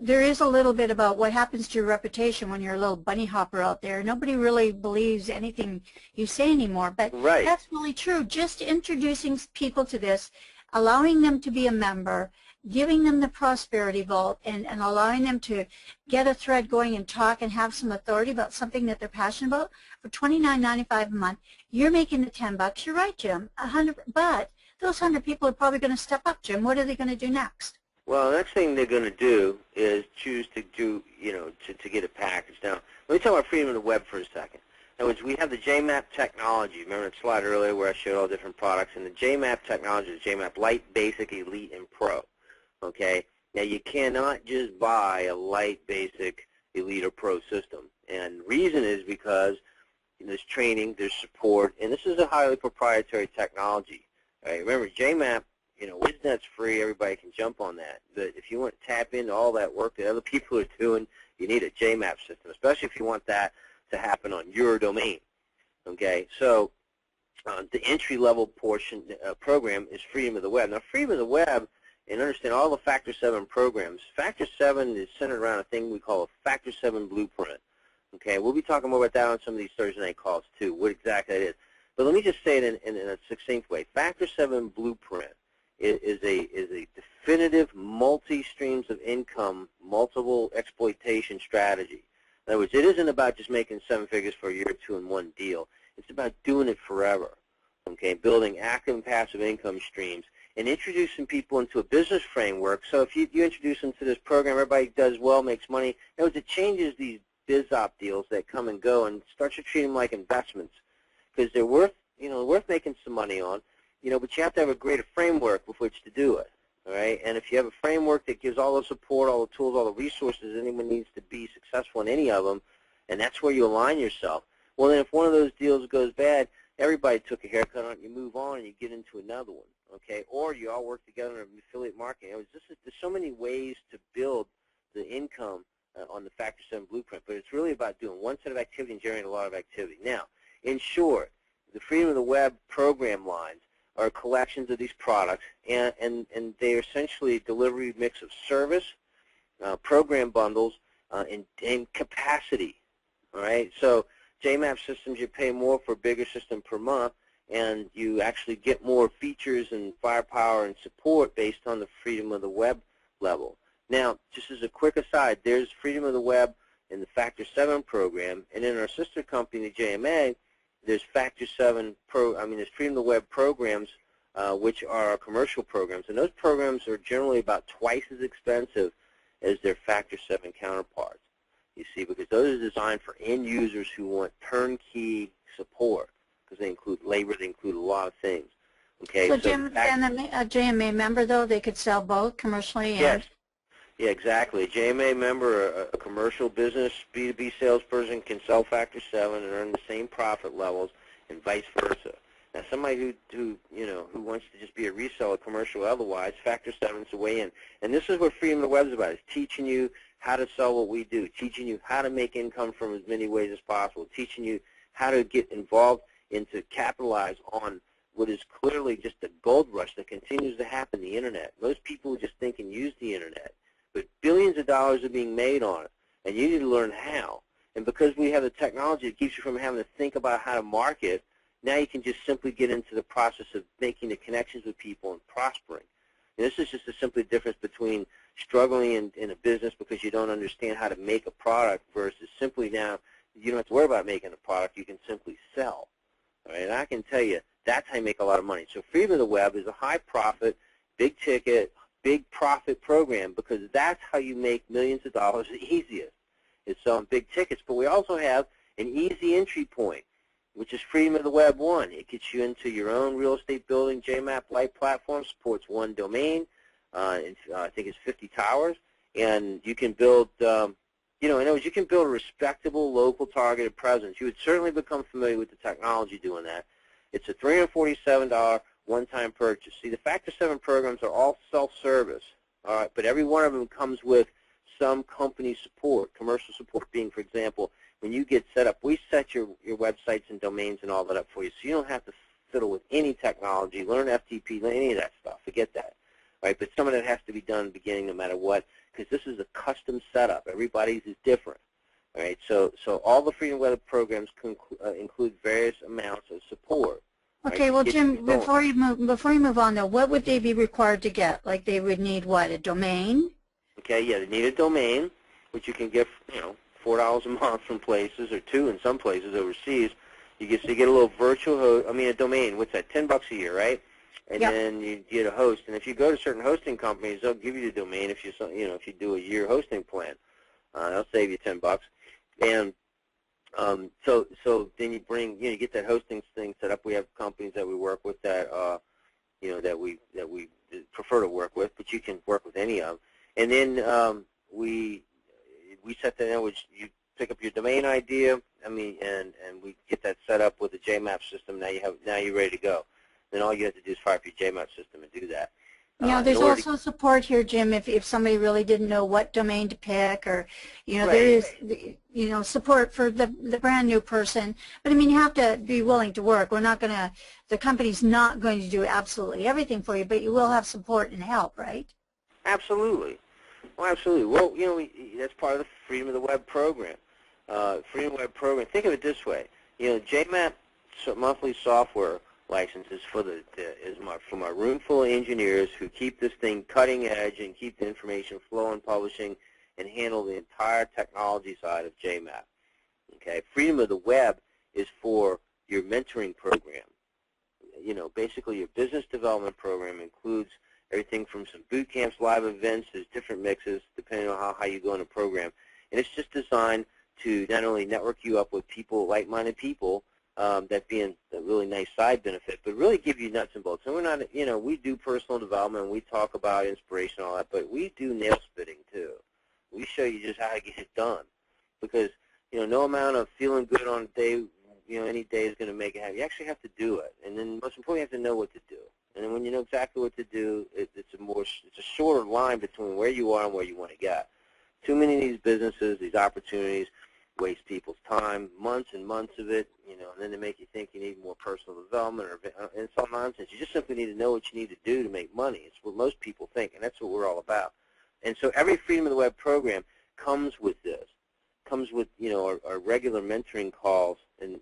there is a little bit about what happens to your reputation when you're a little bunny hopper out there. Nobody really believes anything you say anymore, but Right. that's really true. Just introducing people to this, allowing them to be a member, giving them the Prosperity Vault, and allowing them to get a thread going and talk and have some authority about something that they're passionate about for $29.95 a month. You're making the $10. You're right, Jim. 100, but those 100 people are probably going to step up, Jim. What are they going to do next? Well, the next thing they're going to do is choose to do, to get a package. Now, let me talk about freedom of the web for a second. In other words, we have the JMAP technology. Remember that slide earlier where I showed all different products? And the JMAP technology is JMAP Lite, Basic, Elite, and Pro. Okay? Now, you cannot just buy a Lite, Basic, Elite, or Pro system. And the reason is because there's training, there's support, and this is a highly proprietary technology. Right? Remember, JMAP, WizNet's free. Everybody can jump on that. But if you want to tap into all that work that other people are doing, you need a JMAP system, especially if you want that to happen on your domain. Okay, so the entry-level portion program is Freedom of the Web. Now, Freedom of the Web, and understand all the Factor 7 programs. Factor 7 is centered around a thing we call a Factor 7 blueprint. Okay, we'll be talking more about that on some of these Thursday night calls too, what exactly that is. But let me just say it in a succinct way. Factor 7 blueprint is a definitive multi-streams of income, multiple exploitation strategy. In other words, it isn't about just making 7 figures for a year or two in one deal. It's about doing it forever, okay, building active and passive income streams and introducing people into a business framework. So if you introduce them to this program, everybody does well, makes money. In other words, it changes these biz-op deals that come and go and starts to treat them like investments because they're worth making some money on. But you have to have a greater framework with which to do it, all right? And if you have a framework that gives all the support, all the tools, all the resources anyone needs to be successful in any of them, and that's where you align yourself, well, then if one of those deals goes bad, everybody took a haircut on it, you move on and you get into another one, okay? Or you all work together in affiliate marketing. There's so many ways to build the income on the Factor 7 blueprint, but it's really about doing one set of activity and generating a lot of activity. Now, in short, the Freedom of the Web program lines are collections of these products, and they are essentially a delivery mix of service, program bundles, and capacity. All right, so JMAP systems, you pay more for a bigger system per month, and you actually get more features and firepower and support based on the Freedom of the Web level. Now, just as a quick aside, there's Freedom of the Web in the Factor 7 program, and in our sister company, the JMA, there's Factor 7 there's Freedom of the Web programs, which are our commercial programs, and those programs are generally about twice as expensive as their Factor 7 counterparts. You see, because those are designed for end users who want turnkey support, because they include labor, they include a lot of things. Okay. So Jim, and a JMA member though, they could sell both commercially and. Yes. Yeah, exactly. A JMA member, a commercial business B2B salesperson can sell Factor 7 and earn the same profit levels, and vice versa. Now, somebody who wants to just be a reseller, commercial otherwise, Factor 7 is the way in. And this is what Freedom of the Web is about: is teaching you how to sell what we do, teaching you how to make income from as many ways as possible, teaching you how to get involved and to capitalize on what is clearly just a gold rush that continues to happen, the Internet. Most people just think and use the Internet, but billions of dollars are being made on it, and you need to learn how. And because we have the technology that keeps you from having to think about how to market, now you can just simply get into the process of making the connections with people and prospering. And this is just a simply difference between struggling in a business because you don't understand how to make a product versus simply now you don't have to worry about making a product, you can simply sell. All right? And I can tell you that's how you make a lot of money. So Freedom of the Web is a high profit, big ticket, big profit program because that's how you make millions of dollars the easiest. It's selling big tickets, but we also have an easy entry point, which is Freedom of the Web 1. It gets you into your own real estate building. JMAP Lite platform supports one domain. I think it's 50 towers, and you can build, in other words, you can build a respectable local targeted presence. You would certainly become familiar with the technology doing that. It's a $347 one-time purchase. See, the Factor 7 programs are all self-service, all right, but every one of them comes with some company support, commercial support being, for example, when you get set up, we set your websites and domains and all that up for you, so you don't have to fiddle with any technology, learn FTP, any of that stuff. Forget that. Right? But some of that has to be done in the beginning no matter what. because this is a custom setup. Everybody's is different. All right, so all the Freedom Web programs include various amounts of support. Okay, right, well, Jim, before you move on, though, what would they be required to get? Like, they would need what? A domain? Okay, yeah, they need a domain, which you can get, $4 a month from places, or $2 in some places overseas. You get a little virtual host. I mean, a domain. What's that? $10 a year, right? And Yep. then you get a host. And if you go to certain hosting companies, they'll give you the domain if you do a year hosting plan. They'll save you $10. And so then you bring, you get that hosting thing set up. We have companies that we work with that, that we prefer to work with, but you can work with any of them. And then we set that in, which you pick up your domain idea. I mean, and we get that set up with the JMAP system. Now you're ready to go. Then all you have to do is fire up your JMAP system and do that. Now, there's also support here, Jim, if somebody really didn't know what domain to pick, or, Right. there is, support for the brand new person. But, I mean, you have to be willing to work. The company's not going to do absolutely everything for you, but you will have support and help, right? Absolutely. Well, absolutely. Well, that's part of the Freedom of the Web program. Freedom Web program. Think of it this way. JMAP monthly software licenses for my room full of engineers who keep this thing cutting edge and keep the information flowing, publishing, and handle the entire technology side of JMAP. Okay. Freedom of the Web is for your mentoring program. Basically your business development program includes everything from some boot camps, live events. There's different mixes depending on how you go in the program. And it's just designed to not only network you up with people, like-minded people, that being a really nice side benefit, but really give you nuts and bolts. And we're not, we do personal development, and we talk about inspiration and all that, but we do nail spitting too. We show you just how to get it done, because no amount of feeling good on a day, any day is going to make it happen. You actually have to do it, and then most importantly, you have to know what to do. And then when you know exactly what to do, it's a shorter line between where you are and where you want to get. Too many of these businesses, these opportunities, waste people's time, months and months of it, and then they make you think you need more personal development, and it's all nonsense. You just simply need to know what you need to do to make money. It's what most people think, and that's what we're all about. And so every Freedom of the Web program comes with this, comes with, our regular mentoring calls and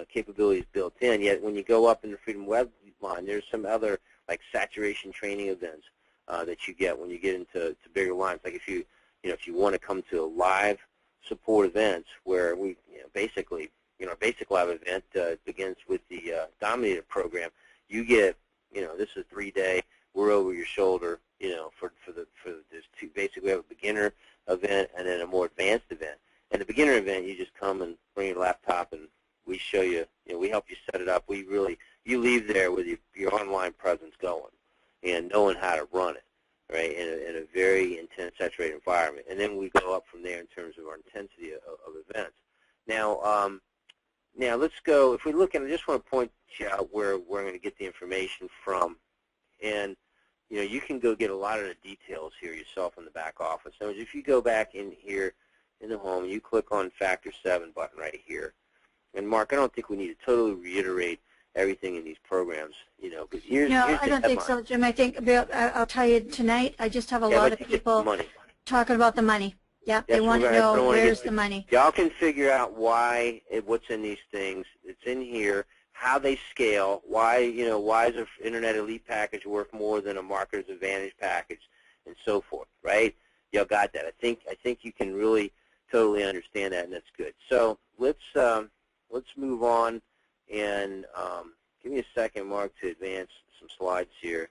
capabilities built in. Yet when you go up in the Freedom Web line, there's some other, like, saturation training events that you get when you get into bigger lines. Like if you want to come to a live support events where we, basically, our basic live event begins with the Dominator program. You get, this is a 3-day, we're over your shoulder, for there's two. Basically, we have a beginner event and then a more advanced event. And the beginner event, you just come and bring your laptop, and we show you, we help you set it up. You leave there with your online presence going and knowing how to run it, right, in a very intense, saturated environment. And then we go up from there in terms of our intensity of events. Now let's go, if we look at, I just want to point out where we're going to get the information from. And, you can go get a lot of the details here yourself in the back office. So if you go back in here in the home, you click on Factor 7 button right here. And Mark, I don't think we need to totally reiterate everything in these programs, because here's I don't think so, Jim. I think I'll tell you tonight, I just have a lot of people talking about the money. Yeah, they want to know where's the money. Y'all can figure out what's in these things. It's in here, how they scale, why is an Internet Elite package worth more than a Marketer's Advantage package, and so forth, right? Y'all got that. I think you can really totally understand that, and that's good. So let's move on, and give me a second, Mark, to advance some slides here,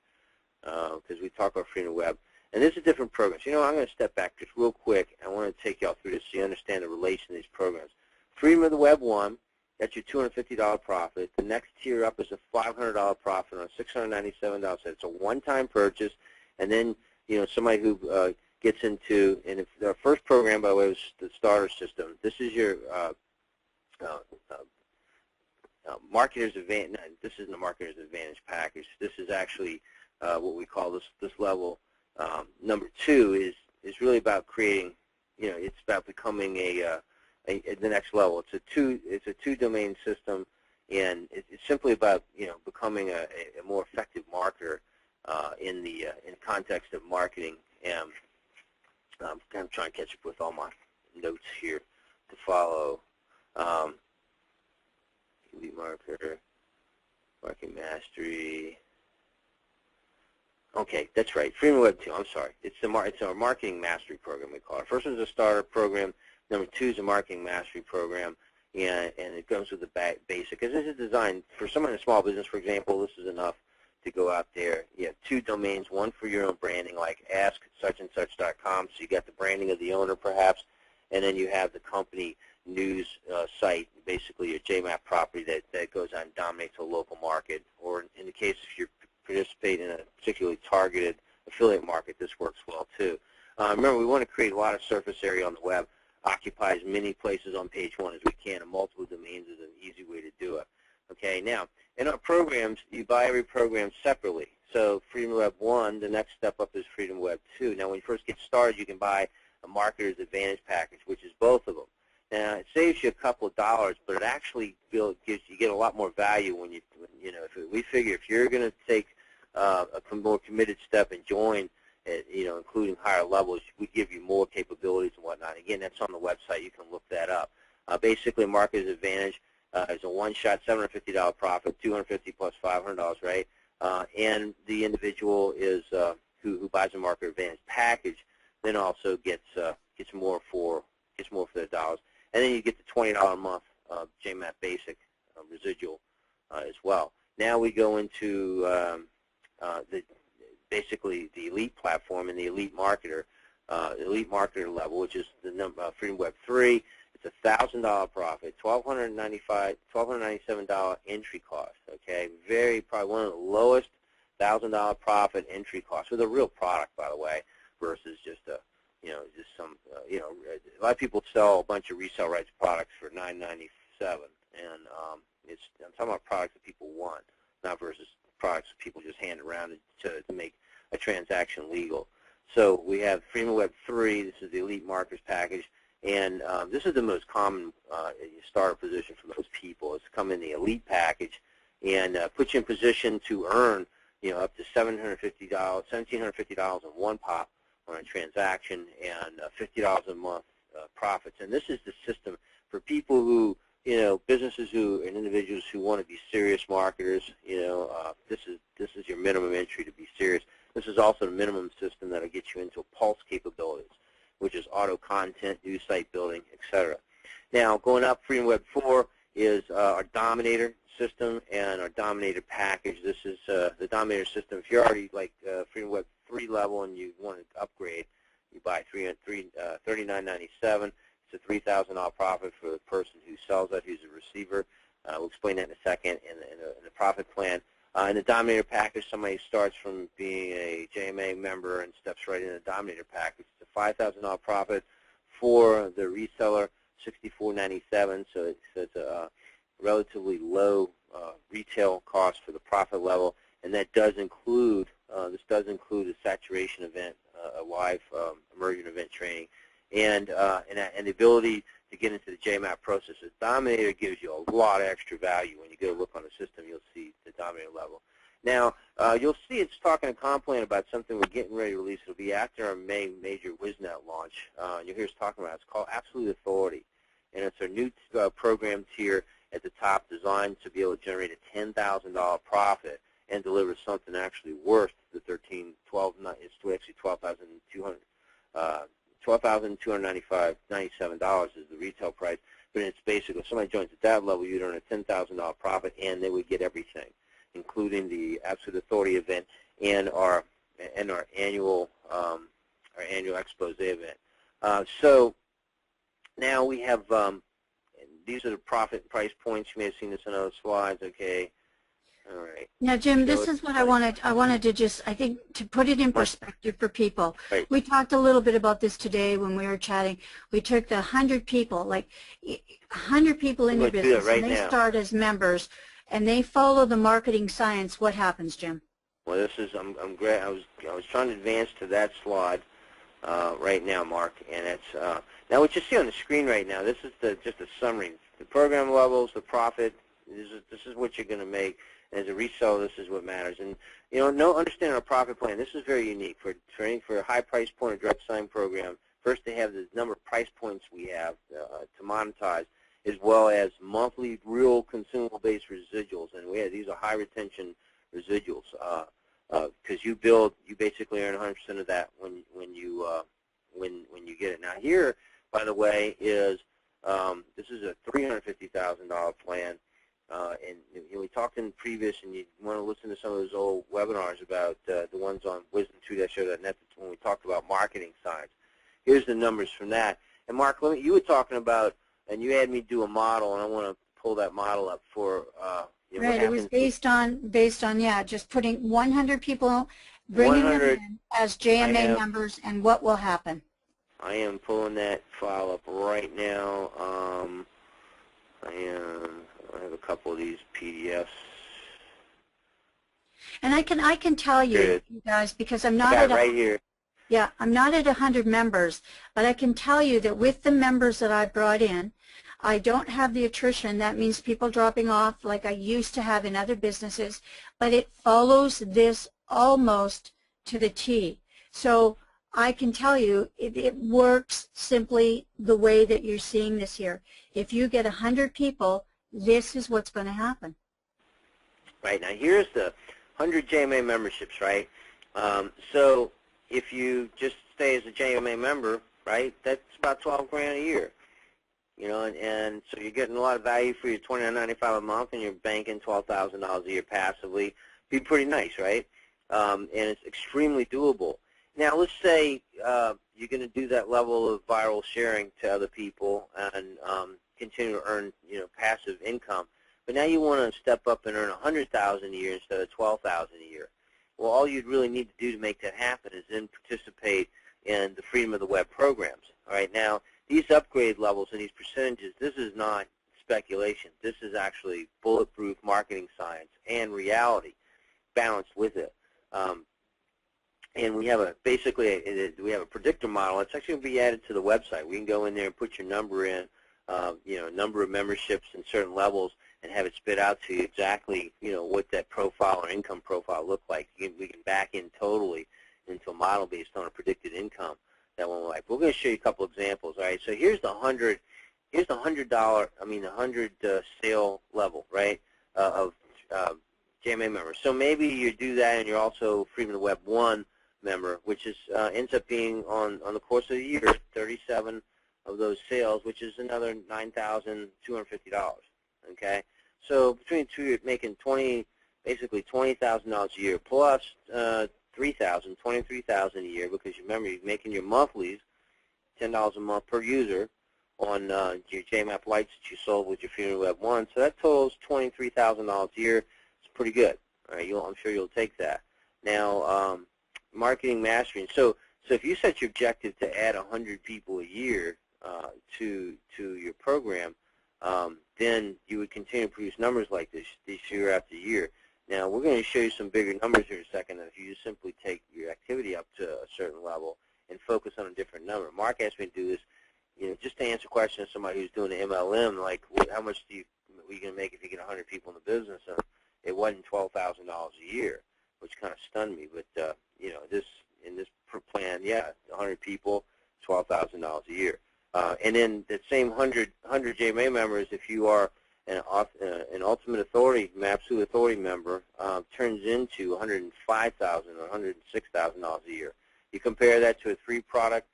because we talk about Freedom Web. And this is a different program. So, I'm going to step back just real quick. I want to take y'all through this so you understand the relation of these programs. Freedom of the Web 1, that's your $250 profit. The next tier up is a $500 profit on $697. So it's a one-time purchase. And then, somebody who gets into, and if our first program, by the way, was the starter system. This is your Marketer's Advantage. No, this isn't a Marketer's Advantage package. This is actually what we call this level. Number 2 is really about creating, it's about becoming the next level. It's a two-domain system, and it's simply about becoming a more effective marketer in context of marketing. And I'm trying to catch up with all my notes here to follow. Elite marketer, marketing mastery. Okay, that's right. Freedom Web 2. I'm sorry. It's our marketing mastery program, we call it. First one's a starter program. Number 2 is a marketing mastery program, and it comes with the basic. Because this is designed for someone in a small business, for example. This is enough to go out there. You have 2 domains, one for your own branding, like asksuchandsuch.com. So you got the branding of the owner, perhaps, and then you have the company news site, basically your JMAP property that goes on and dominates a local market. Or in the case if you're participate in a particularly targeted affiliate market, this works well too. Remember, we want to create a lot of surface area on the web, occupy as many places on page 1 as we can, and multiple domains is an easy way to do it. Okay, now, in our programs, you buy every program separately. So Freedom Web 1, the next step up is Freedom Web 2. Now, when you first get started, you can buy a Marketer's Advantage package, which is both of them. Now, it saves you a couple of dollars, but it actually gives you get a lot more value when we figure if you're going to take a more committed step and join, including higher levels, we give you more capabilities and whatnot. Again, that's on the website. You can look that up. Basically, Marketer's Advantage is a one-shot $750 profit, $250 plus $500, right? And the individual is who buys a Marketer's Advantage package, then also gets more for their dollars. And then you get the $20 a month JMAP basic residual as well. Now we go into basically the elite platform and the elite marketer level, which is the Freedom Web 3. It's a $1,000 profit, $1,297 entry cost. Okay, probably one of the lowest $1,000 profit entry costs with a real product, by the way, versus just a a lot of people sell a bunch of resale rights products for $9.97, and I'm talking about products that people want, not versus products that people just hand around to make a transaction legal. So we have Freedom Web 3. This is the Elite Marketers package, and this is the most common starter position for most people. It's come in the Elite package, and puts you in position to earn up to $1,750 in one pop on a transaction, and $50 a month profits. And this is the system for people who, businesses and individuals who want to be serious marketers. This is your minimum entry to be serious. This is also the minimum system that will get you into Pulse capabilities, which is auto content, new site building, etc. Now, going up, Freedom Web 4 is our Dominator system and our Dominator package. This is the Dominator system. If you're already like Freedom Web 3 level and you want to upgrade, you buy $39.97. It's a $3,000 profit for the person who sells that, who's a receiver. We'll explain that in a second in the profit plan. In the Dominator package, somebody starts from being a JMA member and steps right into the Dominator package. It's a $5,000 profit for the reseller, $64.97. So it's a relatively low retail cost for the profit level, and that does include this does include a saturation event, a live immersion event training, and the ability to get into the JMAP process. The Dominator gives you a lot of extra value. When you go look on the system, you'll see the Dominator level. Now, you'll see it's talking to Complan about something we're getting ready to release. It'll be after our May major WizNet launch. You'll hear us talking about it. It's called Absolute Authority, and it's our new program tier at the top, designed to be able to generate a $10,000 profit and deliver something actually worth the $12,297 is the retail price. But it's basically, if somebody joins at that level, you'd earn a $10,000 profit, and they would get everything, including the Absolute Authority event and our annual expose event. So now we have these are the profit price points. You may have seen this on other slides. Okay. All right. Now, Jim, this is what I wanted. I wanted to just, I think, to put it in perspective for people. Right. We talked a little bit about this today when we were chatting. We took the 100 people, like 100 people in your business, and they start as members, and they follow the marketing science. What happens, Jim? Well, this is I'm great. I was trying to advance to that slide right now, Mark, and it's now what you see on the screen right now. This is just a summary. The program levels, the profit. This is what you're going to make. As a reseller, this is what matters. And understanding our profit plan. This is very unique for a high price point or direct selling program. First, they have the number of price points we have to monetize, as well as monthly real consumable-based residuals. And these are high retention residuals because you basically earn 100% of that when you get it. Now here, by the way, is this is a $350,000 plan. And we talked in previous, and you want to listen to some of those old webinars about the ones on wisdom2-show.net when we talked about marketing science. Here's the numbers from that. And Mark, you were talking about, and you had me do a model, and I want to pull that model up for right. It was based on just putting 100 people, bringing them in as JMA members, and what will happen. I am pulling that file up right now. I have a couple of these PDFs. And I can tell you, you guys, because I'm not right here. Yeah, I'm not at 100 members, but I can tell you that with the members that I brought in, I don't have the attrition. That means people dropping off like I used to have in other businesses, but it follows this almost to the T. So I can tell you it works simply the way that you're seeing this here. If you get 100 people, this is what's going to happen. Right, now here's the 100 JMA memberships, right? So if you just stay as a JMA member, right, that's about $12 grand a year. You know, and so you're getting a lot of value for your $29.95 a month, and you're banking $12,000 a year passively. Be pretty nice, right? And it's extremely doable. Now, let's say you're going to do that level of viral sharing to other people and continue to earn, passive income. But now you want to step up and earn $100,000 a year instead of $12,000 a year. Well, all you'd really need to do to make that happen is then participate in the Freedom of the Web programs. All right, now these upgrade levels and these percentages, this is not speculation. This is actually bulletproof marketing science and reality balanced with it. And we have we have a predictor model. It's actually going to be added to the website. We can go in there and put your number in, number of memberships and certain levels, and have it spit out to you exactly, what that profile or income profile looked like. We can back in totally into a model based on a predicted income that one will like. We're going to show you a couple examples. All right, so here's the $100 sale level, right, of JMA members. So maybe you do that, and you're also Freedom of the Web 1 member, which is ends up being on the course of the year 37 of those sales, which is another $9,250. Okay, so between the two, you're making basically $20,000 a year plus $23,000 a year, because remember you're making your monthlies $10 a month per user on your JMAP lights that you sold with your Freedom of the Web 1. So that totals $23,000 a year. It's pretty good. All right, I'm sure you'll take that. Now, marketing mastering. So if you set your objective to add 100 people a year to your program, then you would continue to produce numbers like this year after year. Now, we're going to show you some bigger numbers here in a second, and if you just simply take your activity up to a certain level and focus on a different number. Mark asked me to do this, just to answer questions of somebody who's doing an MLM, like how much are you going to make if you get 100 people in the business? And it wasn't $12,000 a year, which kind of stunned me. But in this plan, 100 people, $12,000 a year. And then the same 100 JMA members, if you are an Ultimate Authority, MAPSU Authority member, turns into $105,000 or $106,000 a year. You compare that to a 3-product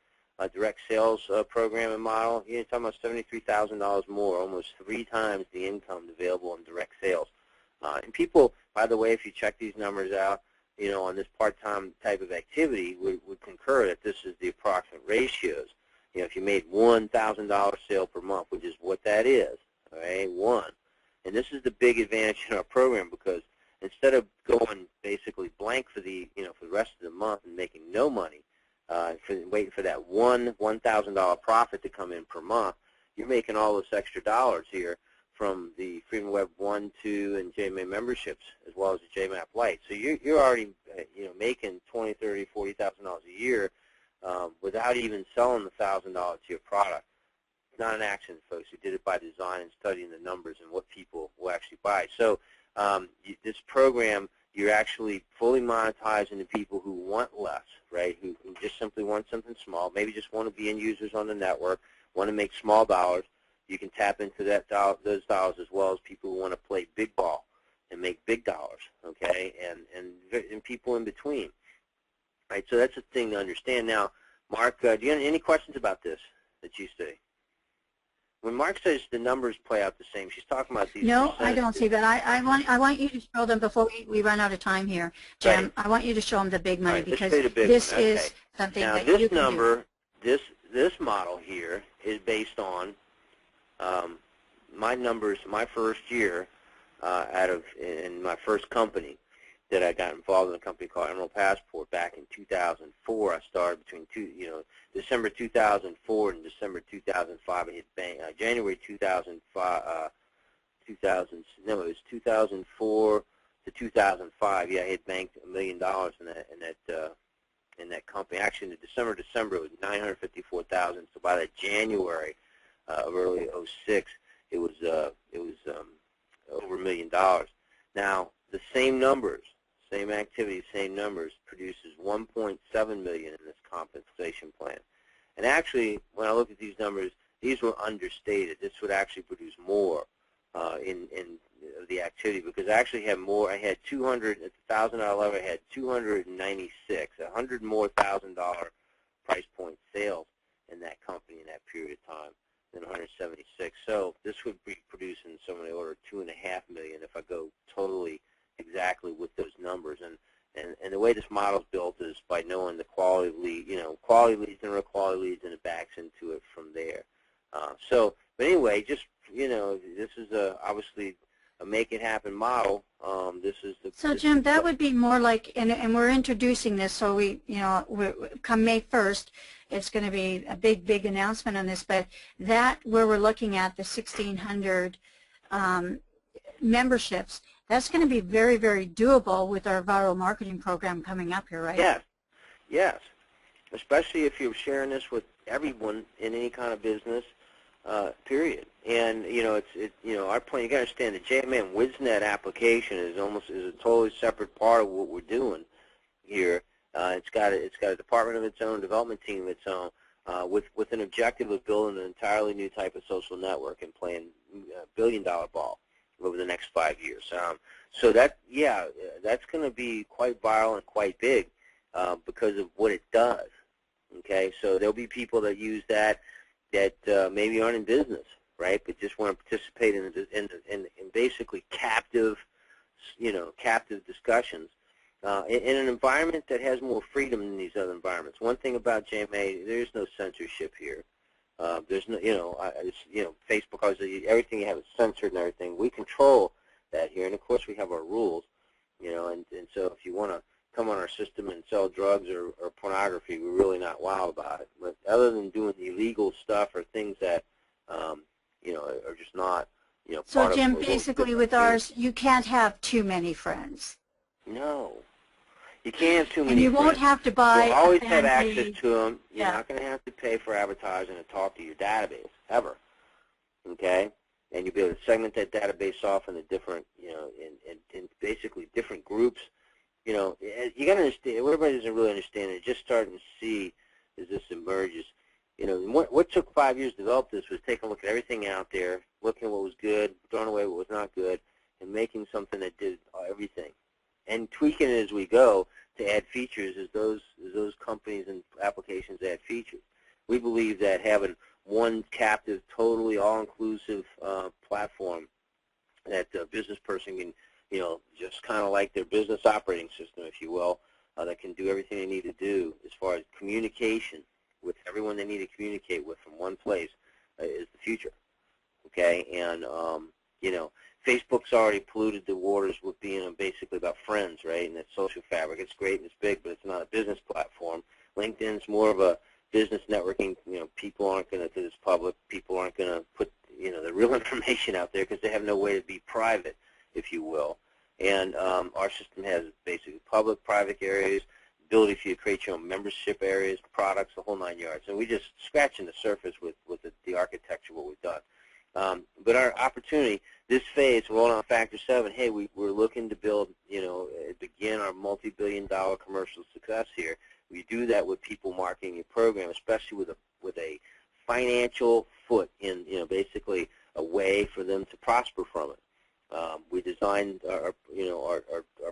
direct sales program and model, you're talking about $73,000 more, almost 3 times the income available in direct sales. And people, by the way, if you check these numbers out, on this part-time type of activity, would concur that this is the approximate ratios. If you made $1,000 sale per month, which is what that is, all right, 1. And this is the big advantage in our program, because instead of going basically blank for the rest of the month and making no money, waiting for that $1,000 profit to come in per month, you're making all those extra dollars here from the Freedom of Web 1, 2, and JMA memberships, as well as the JMAP Lite. So you're already making $20,000, $30,000, $40,000 a year without even selling the $1,000 to your product. It's not an accident, folks. We did it by design and studying the numbers and what people will actually buy. So this program, you're actually fully monetizing the people who want less, right, who just simply want something small, maybe just want to be end users on the network, want to make small dollars, you can tap into those dollars as well as people who want to play big ball and make big dollars, okay, and people in between. Right, so that's a thing to understand. Now, Mark, do you have any questions about this that you see? When Mark says the numbers play out the same, she's talking about these. No, I don't see that. I want you to show them before we run out of time here, Jim. Right. I want you to show them the big money, Right, because the big this one. Okay. is something now, that this you can number, do. this model here is based on my numbers, my first year in my first company that I got involved in, a company called Emerald Passport back in 2004. I started between December 2004 and December 2005. I hit bank January 2005. It was 2004 to 2005. Yeah, I had banked $1 million in that company. Actually, in December it was $954,000. So by the January of early '06, it was over $1 million. Now, the same numbers, same activity, same numbers produces $1.7 million in this compensation plan. And actually, when I look at these numbers, these were understated. This would actually produce more in the activity, because I actually had more. I had 200 at the $1,000 level. I had 296, $100 more $1,000 price point sales in that company in that period of time than 176. So this would be producing somewhere in the order of $2.5 million if I go totally exactly with those numbers. And the way this model is built is by knowing the quality lead, quality leads and quality leads, and it backs into it from there. But anyway, just this is obviously a make it happen model. So Jim, that would be more like, and we're introducing this, so come May 1st, it's going to be a big announcement on this, but that where we're looking at the 1,600 memberships, that's going to be very, very doable with our viral marketing program coming up here, right? Yes. Especially if you're sharing this with everyone in any kind of business, period. And our point. You got to understand the JMAP WIZNet application is a totally separate part of what we're doing here. It's got a department of its own, development team of its own, with an objective of building an entirely new type of social network and playing billion-dollar ball over the next 5 years. So that's going to be quite viral and quite big because of what it does. Okay, so there'll be people that use that maybe aren't in business, right, but just want to participate in basically captive discussions in an environment that has more freedom than these other environments. One thing about JMA, there's no censorship here. There's no, Facebook, everything you have is censored and everything. We control that here, and of course we have our rules, and so if you want to come on our system and sell drugs or pornography, we're really not wild about it. But other than doing illegal stuff or things that, are just not, So part Jim, of basically with ours, you can't have too many friends. No. You can't have too many And you friends. won't have to buy You'll always have access to them. You're Yeah. not going to have to pay for advertising and talk to your database, ever. Okay? And you'll be able to segment that database off into different, in basically different groups. You got to understand, what everybody doesn't really understand, and just starting to see as this emerges, what took 5 years to develop this was taking a look at everything out there, looking at what was good, throwing away what was not good, and making something that did everything. And tweaking it as we go to add features as those companies and applications add features. We believe that having one captive, totally all-inclusive platform that a business person can, just kind of like their business operating system, if you will, that can do everything they need to do as far as communication with everyone they need to communicate with from one place is the future. Okay, and Facebook's already polluted the waters with being basically about friends, right? And that social fabric. It's great and it's big, but it's not a business platform. LinkedIn's more of a business networking. People aren't going to, to this public, people aren't going to put, the real information out there because they have no way to be private, if you will. And our system has basically public, private areas, ability for you to create your own membership areas, products, the whole 9 yards. And we just scratching the surface with the architecture, what we've done. But our opportunity, this phase, rolling on Factor 7, hey, we're looking to build, begin our multi-billion-dollar commercial success here. We do that with people marketing your program, especially with a financial foot in, basically a way for them to prosper from it. We designed our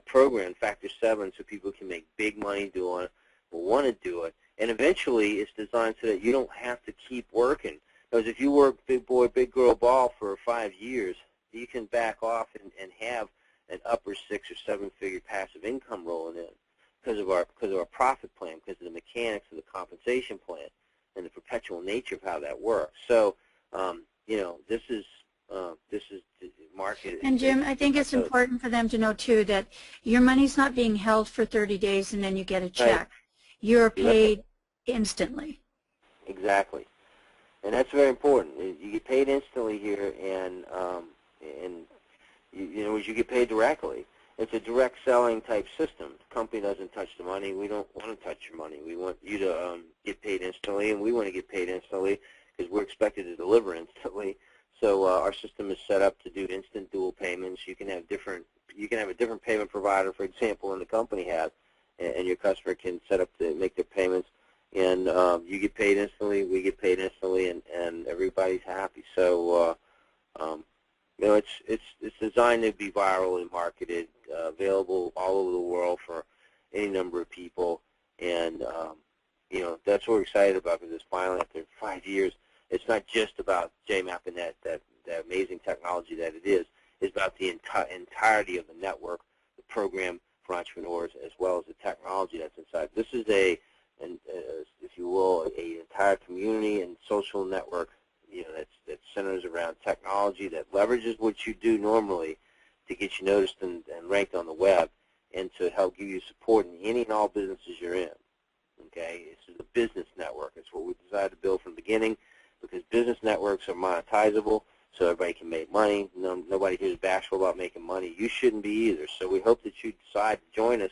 program, Factor 7, so people can make big money doing it, will want to do it, and eventually it's designed so that you don't have to keep working. Because if you work big boy, big girl ball for 5 years, you can back off and have an upper 6 or 7 figure passive income rolling in because of our profit plan, because of the mechanics of the compensation plan and the perpetual nature of how that works. So this is market. And Jim, I think it's important for them to know too that your money's not being held for 30 days and then you get a check. Right. You're paid instantly. Exactly, and that's very important. You get paid instantly here, and you get paid directly. It's a direct selling type system. The company doesn't touch the money. We don't want to touch your money. We want you to get paid instantly, and we want to get paid instantly because we're expected to deliver instantly. So our system is set up to do instant dual payments. You can have a different payment provider, for example, than the company has, and your customer can set up to make their payments, and you get paid instantly, we get paid instantly, and everybody's happy. So it's designed to be viral and marketed, available all over the world for any number of people, and that's what we're excited about, because it's finally, after 5 years, it's not just about JMAP and that amazing technology that it is. It's about the entirety of the network, the program for entrepreneurs, as well as the technology that's inside. This is if you will, an entire community and social network, that centers around technology, that leverages what you do normally to get you noticed and ranked on the web, and to help give you support in any and all businesses you're in. Okay, this is a business network. It's what we decided to build from the beginning, because business networks are monetizable, so everybody can make money. Nobody here is bashful about making money. You shouldn't be either. So we hope that you decide to join us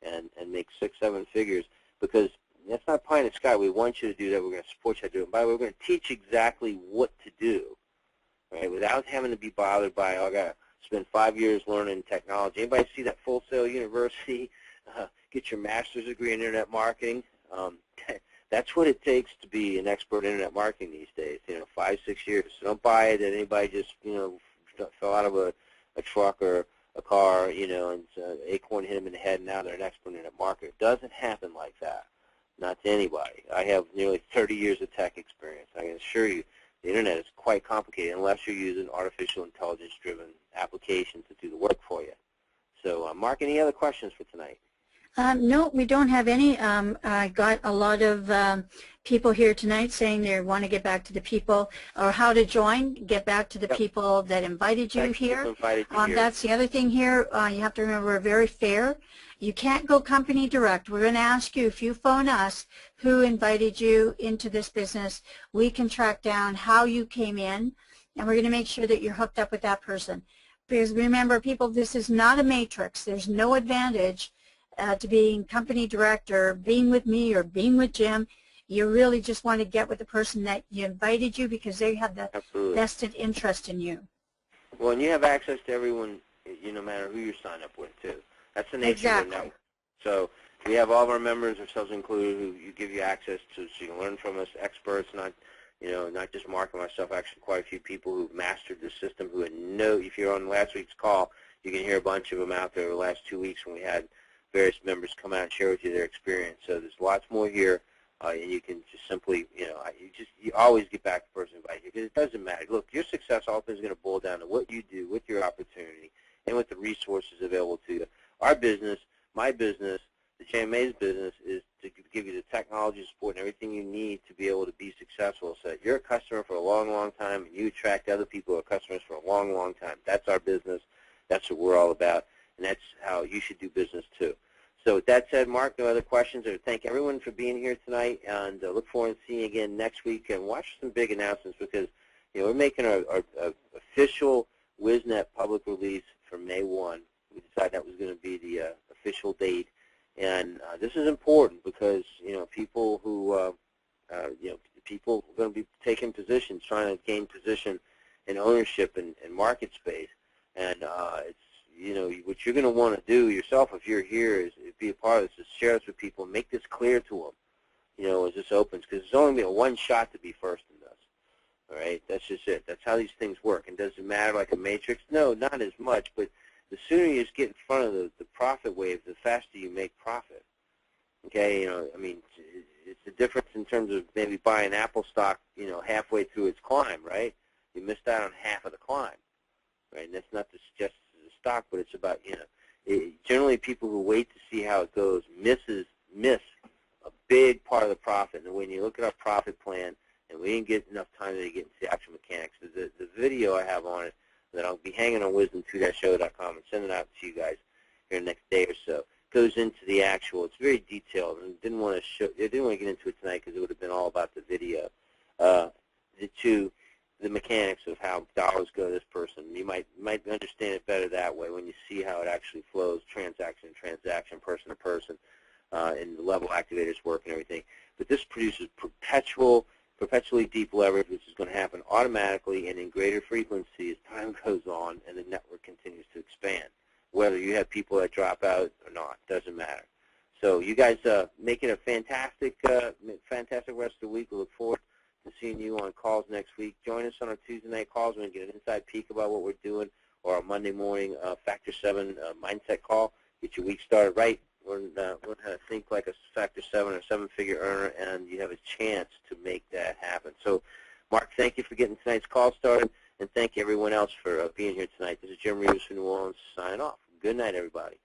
and make 6, 7 figures, because that's not pie in the sky. We want you to do that. We're going to support you to do it. And by the way, we're going to teach exactly what to do, right, without having to be bothered by, I got to spend 5 years learning technology. Anybody see that Full Sail University? Get your master's degree in Internet marketing. That's what it takes to be an expert in Internet marketing these days, 5, 6 years. So don't buy it that anybody just, fell out of a truck or a car, and acorn hit them in the head, and now they're an expert in Internet marketing. It doesn't happen like that, not to anybody. I have nearly 30 years of tech experience. I can assure you the Internet is quite complicated unless you're using artificial intelligence-driven applications to do the work for you. So, Mark, any other questions for tonight? No, we don't have any. I got a lot of people here tonight saying they want to get back to the people, or how to join, get back to the people that invited you here. That's the other thing here. You have to remember, we're very fair. You can't go company direct. We're going to ask you, if you phone us, who invited you into this business. We can track down how you came in, and we're going to make sure that you're hooked up with that person. Because remember, people, this is not a matrix. There's no advantage to being company director, being with me or being with Jim. You really just want to get with the person that you invited you, because they have the vested interest in you. Well, and you have access to everyone, no matter who you sign up with, too. That's the nature of the network. So we have all of our members, ourselves included, who give you access to, so you can learn from us, experts, not just Mark and myself, actually quite a few people who've mastered the system, who know, if you're on last week's call, you can hear a bunch of them out there the last 2 weeks when we had various members come out and share with you their experience. So there's lots more here, and you can just simply, you always get back to the person who invited you, because it doesn't matter. Look, your success ultimately is going to boil down to what you do with your opportunity and with the resources available to you. Our business, my business, the JMA's business, is to give you the technology support and everything you need to be able to be successful, so that you're a customer for a long, long time, and you attract other people who are customers for a long, long time. That's our business. That's what we're all about. And that's how you should do business too. So with that said, Mark, no other questions? I thank everyone for being here tonight, and look forward to seeing you again next week. And watch some big announcements, because we're making our official WizNet public release for May 1. We decided that was going to be the official date, and this is important because people who people are going to be taking positions, trying to gain position in ownership and market space, and it's what you're going to want to do yourself if you're here is be a part of this, is share this with people, make this clear to them, as this opens, because there's only a one shot to be first in this. All right, that's just it. That's how these things work. And does it matter like a matrix? No, not as much, but the sooner you just get in front of the profit wave, the faster you make profit. Okay, I mean, it's the difference in terms of maybe buying Apple stock, halfway through its climb, right? You missed out on half of the climb, right? And that's not to suggest it's a stock, but it's about, generally people who wait to see how it goes miss a big part of the profit. And when you look at our profit plan, and we didn't get enough time to get into the actual mechanics, the video I have on it that I'll be hanging on wisdom2-show.com and sending out to you guys here in the next day or so, goes into the actual. It's very detailed, and I didn't want to get into it tonight because it would have been all about the video. The mechanics of how dollars go to this person. You might understand it better that way when you see how it actually flows, transaction to transaction, person to person, and the level activators work and everything. But this produces perpetually deep leverage, which is going to happen automatically and in greater frequency as time goes on and the network continues to expand. Whether you have people that drop out or not, doesn't matter. So you guys make it a fantastic rest of the week. We look forward to seeing you on calls next week. Join us on our Tuesday night calls when we get an inside peek about what we're doing, or our Monday morning Factor 7 mindset call. Get your week started right. Learn how to think like a Factor 7 or 7-figure earner, and you have a chance to make that happen. So, Mark, thank you for getting tonight's call started, and thank you everyone else for being here tonight. This is Jim Reeves from New Orleans signing off. Good night, everybody.